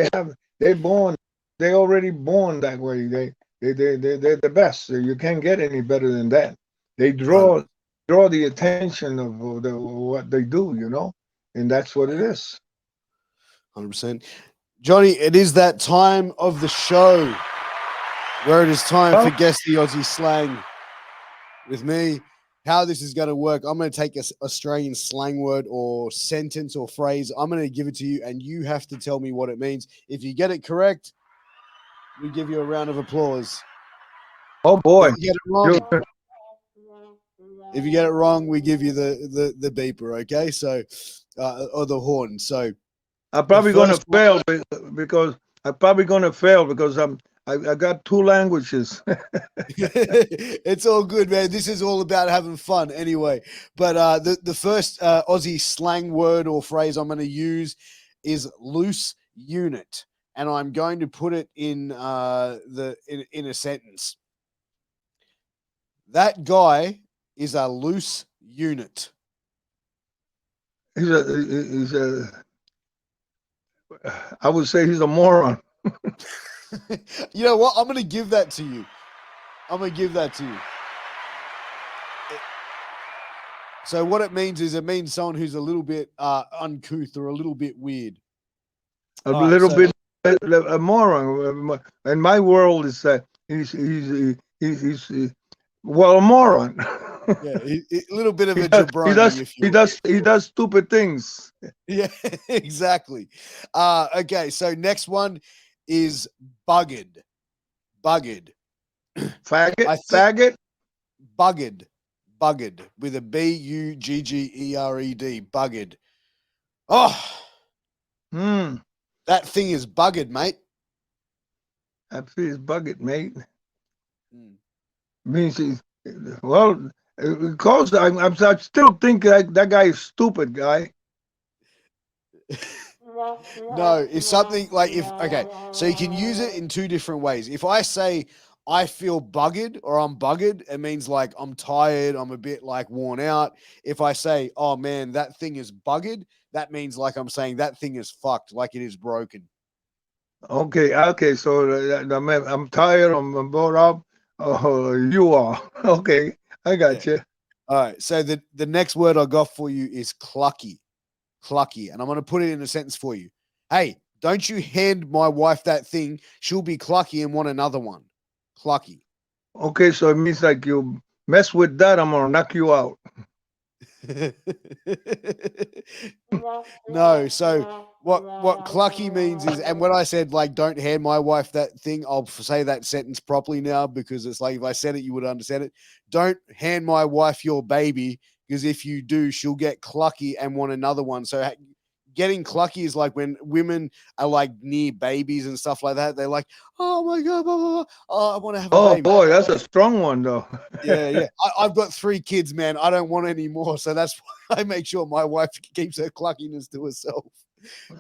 B: they're born. They already born that way. They're the best. So you can't get any better than that. They draw the attention of what they do, you know, and that's what it is.
A: 100%. Johnny, it is that time of the show where it is time for Guess the Aussie Slang with me. How this is going to work, I'm going to take an Australian slang word or sentence or phrase. I'm going to give it to you, and you have to tell me what it means. If you get it correct, we give you a round of applause.
B: Oh boy!
A: If you get it wrong, we give you the beeper. Okay, so or the horn. So
B: I'm probably going to fail because I got two languages.
A: It's all good, man. This is all about having fun anyway. But the first Aussie slang word or phrase I'm going to use is loose unit, and I'm going to put it in in a sentence. That guy is a loose unit.
B: He's a I would say he's a moron.
A: You know what? I'm going to give that to you. So what it means is it means someone who's a little bit uncouth or a little bit weird.
B: A moron. In my world, is that he's well, a moron.
A: Yeah, a little bit of a jabroni.
B: He does stupid things.
A: Yeah, exactly. Okay, so next one is buggered.
B: Faggot.
A: Buggered. Buggered with a Buggered. Buggered. Oh, that thing is buggered, mate.
B: That is buggered, mate.
A: Mm.
B: Means well, because I still think that guy is stupid, guy.
A: No, it's something like okay, so you can use it in two different ways. If I say I feel buggered or I'm buggered, it means like I'm tired, I'm a bit like worn out. If I say, oh man, that thing is buggered, that means like I'm saying that thing is fucked, like it is broken.
B: Okay. So I'm tired. I'm bored up. Oh, you are. Okay, I got you.
A: All right. So the next word I got for you is clucky. Clucky. And I'm going to put it in a sentence for you. Hey, don't you hand my wife that thing. She'll be clucky and want another one. Clucky.
B: Okay, so it means like you mess with that, I'm gonna knock you out.
A: No, so what clucky means is, and when I said like don't hand my wife that thing, I'll say that sentence properly now because it's like if I said it, you would understand it. Don't hand my wife your baby because if you do, she'll get clucky and want another one. So getting clucky is like when women are like near babies and stuff like that. They're like, oh my god, blah, blah, blah. Oh, I want to have a
B: Oh
A: baby.
B: boy, that's a strong one though.
A: Yeah. I've got 3 kids, man. I don't want any more. So that's why I make sure my wife keeps her cluckiness to herself.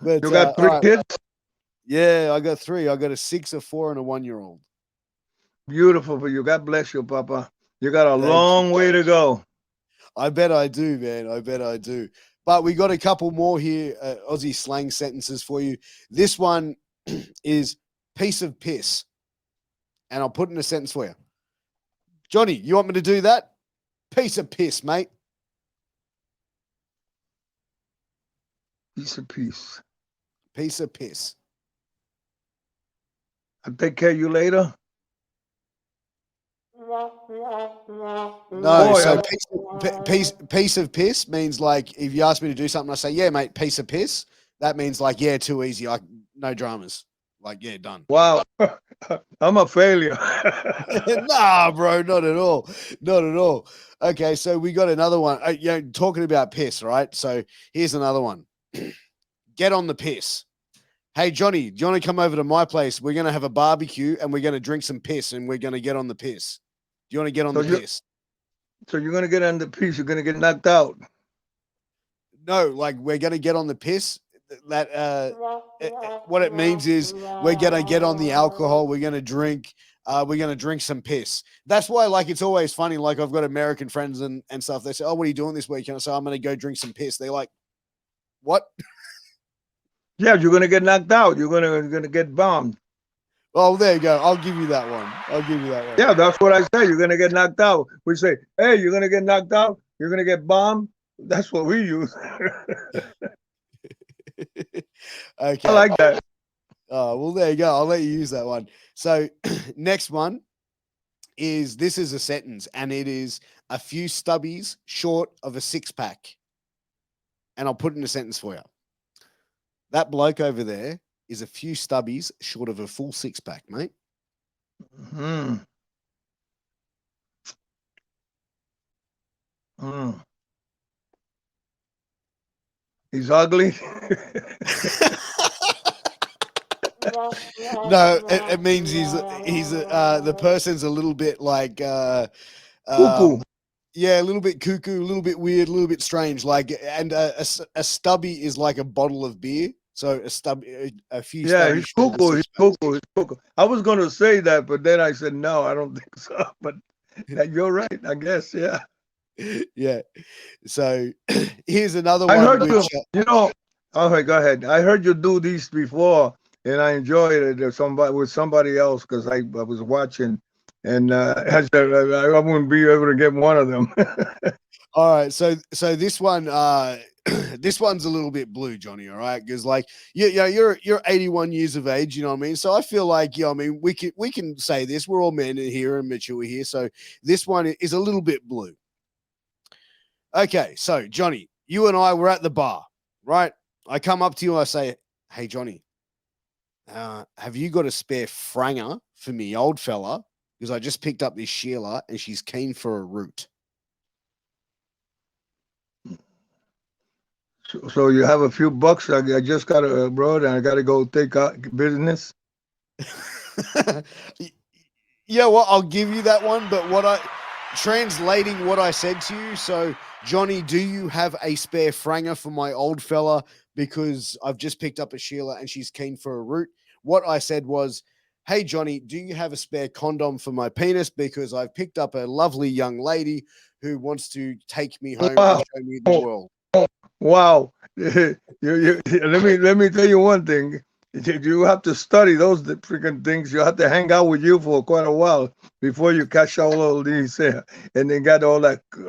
A: But
B: You got 3 kids?
A: Yeah, I got 3. I got a 6, a 4, and a 1-year-old.
B: Beautiful for you. God bless you, Papa. You got a
A: Thank
B: long way to go.
A: I bet I do, man. I bet I do. But we got a couple more here, Aussie slang sentences for you. This one is piece of piss. And I'll put in a sentence for you. Johnny, you want me to do that? Piece of piss, mate.
B: Piece of piece.
A: Piece of piss.
B: I'll take care of you later.
A: No,
B: Boy,
A: so piece of piss means like if you ask me to do something, I say, yeah, mate, piece of piss. That means like, yeah, too easy. No dramas. Like, yeah, done.
B: Wow. I'm a failure.
A: Nah, bro, not at all. Not at all. Okay, so we got another one. Talking about piss, right? So here's another one. Get on the piss. Hey, Johnny, do you want to come over to my place? We're going to have a barbecue and we're going to drink some piss and we're going to get on the piss. Do you want to get on the piss?
B: So you're going to get on the piss. You're going to get knocked out.
A: No, like we're going to get on the piss. That what it means is we're going to get on the alcohol. We're going to drink. We're going to drink some piss. That's why, like, it's always funny. Like, I've got American friends and stuff. They say, oh, what are you doing this weekend? I say, I'm going to go drink some piss. They're like, what?
B: Yeah, you're going to get knocked out. You're going to get bombed.
A: Oh, there you go. I'll give you that one.
B: Yeah, that's what I say. You're going to get knocked out. We say, hey, you're going to get knocked out. You're going to get bombed. That's what we use.
A: Okay.
B: I like that.
A: Oh, well, there you go. I'll let you use that one. So next one is, this is a sentence, and it is a few stubbies short of a 6-pack. And I'll put in a sentence for you. That bloke over there is a few stubbies short of a full 6-pack, mate.
B: He's ugly.
A: No, it means he's the person's a little bit like
B: Cuckoo.
A: Yeah, a little bit cuckoo, a little bit weird, a little bit strange. Like, and a stubby is like a bottle of beer. So a few.
B: Yeah, he's cuckoo. He's cuckoo. I was going to say that, but then I said no. I don't think so. But you're right. I guess. Yeah.
A: Yeah. So here's another
B: I
A: one.
B: heard you. Okay, go ahead. I heard you do these before, and I enjoyed it. With somebody else because I was watching, and I said I wouldn't be able to get one of them.
A: All right, so this one, this one's a little bit blue, Johnny. All right, because like you're 81 years of age, you know what I mean. So I feel like I mean we can say this. We're all men here and mature here, so this one is a little bit blue. Okay, so Johnny, you and I were at the bar, right? I come up to you and I say, "Hey, Johnny, have you got a spare franger for me, old fella? because I just picked up this Sheila and she's keen for a root.
B: So you have a few bucks. I just got abroad and I got to go take out business.
A: Yeah, well, I'll give you that one. But translating what I said to you. So, Johnny, do you have a spare franger for my old fella? Because I've just picked up a Sheila and she's keen for a root. What I said was, hey, Johnny, do you have a spare condom for my penis? Because I've picked up a lovely young lady who wants to take me home and show me the world.
B: Wow. Let me tell you one thing. You have to study those freaking things. You have to hang out with you for quite a while before you catch all of these and then got all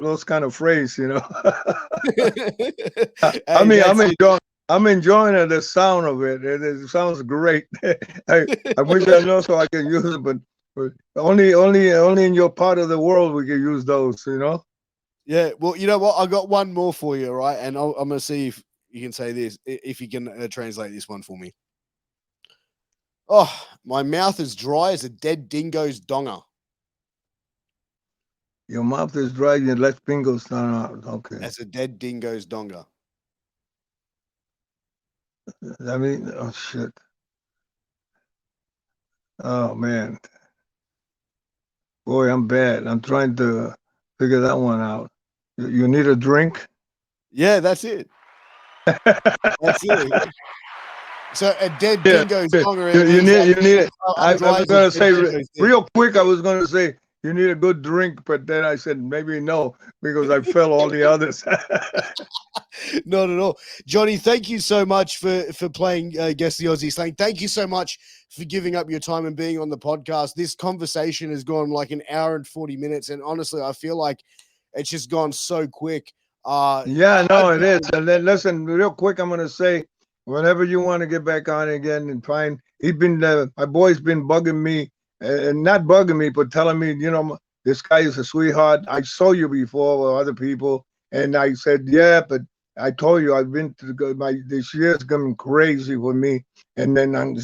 B: those kind of phrase, you know. I'm enjoying the sound of it. It sounds great. I wish I know so I can use it, but only in your part of the world we can use those, you know.
A: Yeah, well, you know what? I got one more for you, right? And I'm going to see if you can say this, if you can translate this one for me. Oh, my mouth is dry as a dead dingo's donger.
B: Your mouth is dry, your left finger's not out. Okay.
A: As a dead dingo's donger.
B: I mean, oh, shit. Oh, man. Boy, I'm bad. I'm trying to figure that one out. You need a drink?
A: Yeah, that's it. That's it. So a dead dingo's donger.
B: You need it. I was going to say real quick, I was going to say you need a good drink, but then I said maybe no, because I fell all the others.
A: Not at all. Johnny, thank you so much for playing Guess the Aussie Slang. Thank you so much for giving up your time and being on the podcast. This conversation has gone like an hour and 40 minutes, and honestly, I feel like it's just gone so quick.
B: Yeah, no, it is. And then listen, real quick, I'm going to say, whenever you want to get back on again and find, my boy's been bugging me, and not bugging me, but telling me, you know, this guy is a sweetheart. I saw you before with other people, and I said, yeah, but I told you I've been this year's coming crazy for me. And then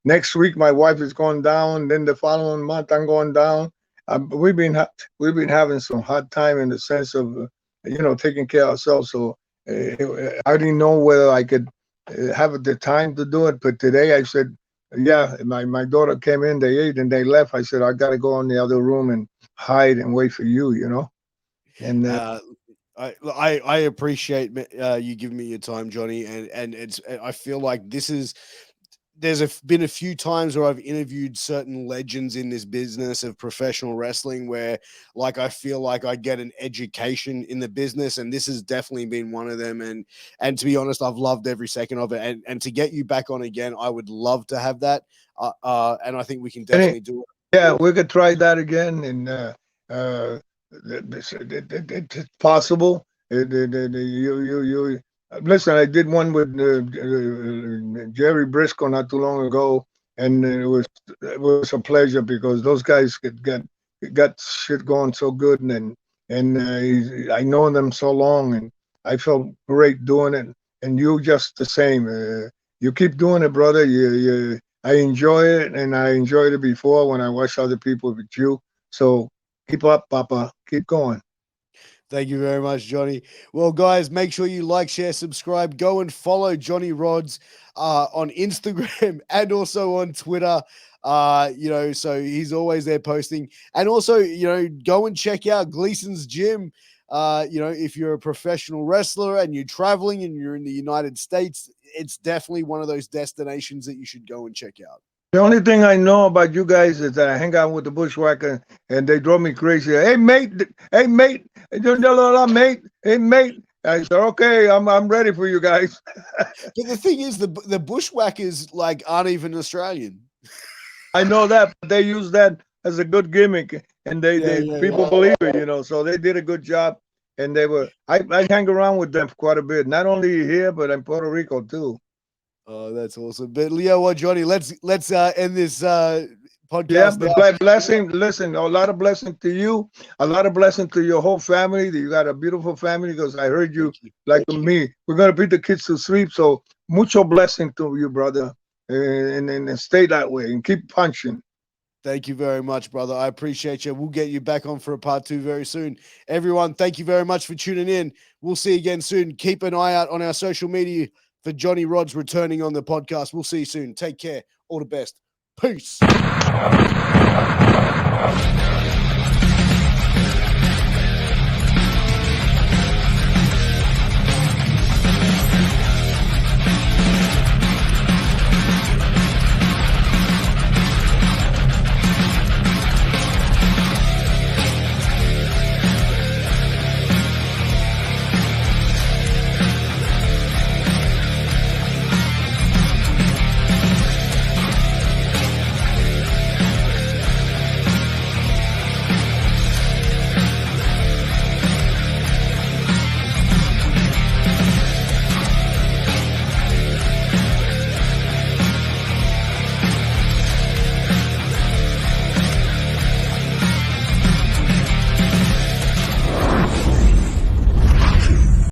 B: next week my wife is going down. Then the following month I'm going down. We've been having some hard time in the sense of taking care of ourselves. So I didn't know whether I could have the time to do it. But today I said, yeah. My daughter came in, they ate and they left. I said I got to go in the other room and hide and wait for you. You know, and.
A: I appreciate you giving me your time, Johnny, and I feel like there's been a few times where I've interviewed certain legends in this business of professional wrestling where like I feel like I get an education in the business, and this has definitely been one of them. And to be honest, I've loved every second of it. And to get you back on again, I would love to have that. And I think we can definitely do it.
B: Yeah, we could try that again, and it's possible. You listen. I did one with Jerry Briscoe not too long ago, and it was a pleasure because those guys got shit going so good, and I know them so long, and I felt great doing it. And you just the same. You keep doing it, brother. I enjoy it, and I enjoyed it before when I watched other people with you. So. Keep up, Papa. Keep going.
A: Thank you very much, Johnny. Well, guys, make sure you like, share, subscribe. Go and follow Johnny Rodz on Instagram and also on Twitter. So he's always there posting. And also, go and check out Gleason's gym. If you're a professional wrestler and you're traveling and you're in the United States, it's definitely one of those destinations that you should go and check out.
B: The only thing I know about you guys is that I hang out with the bushwhacker and they drove me crazy. Hey, mate. Hey, mate. Mate. Hey, mate. I said, okay, I'm ready for you guys.
A: But the thing is, the bushwhackers like aren't even Australian.
B: I know that, but they use that as a good gimmick, and people believe it, so they did a good job. And I hang around with them quite a bit, not only here, but in Puerto Rico too.
A: Oh, that's awesome. But Leo, Johnny, let's end this podcast.
B: Yeah, but blessing. Listen, a lot of blessing to you, a lot of blessing to your whole family. You got a beautiful family because I heard you like me. We're gonna put the kids to sleep, so mucho blessing to you, brother, and stay that way and keep punching.
A: Thank you very much, brother. I appreciate you. We'll get you back on for a part 2 very soon. Everyone, thank you very much for tuning in. We'll see you again soon. Keep an eye out on our social media for Johnny Rodz returning on the podcast. We'll see you soon. Take care. All the best. Peace.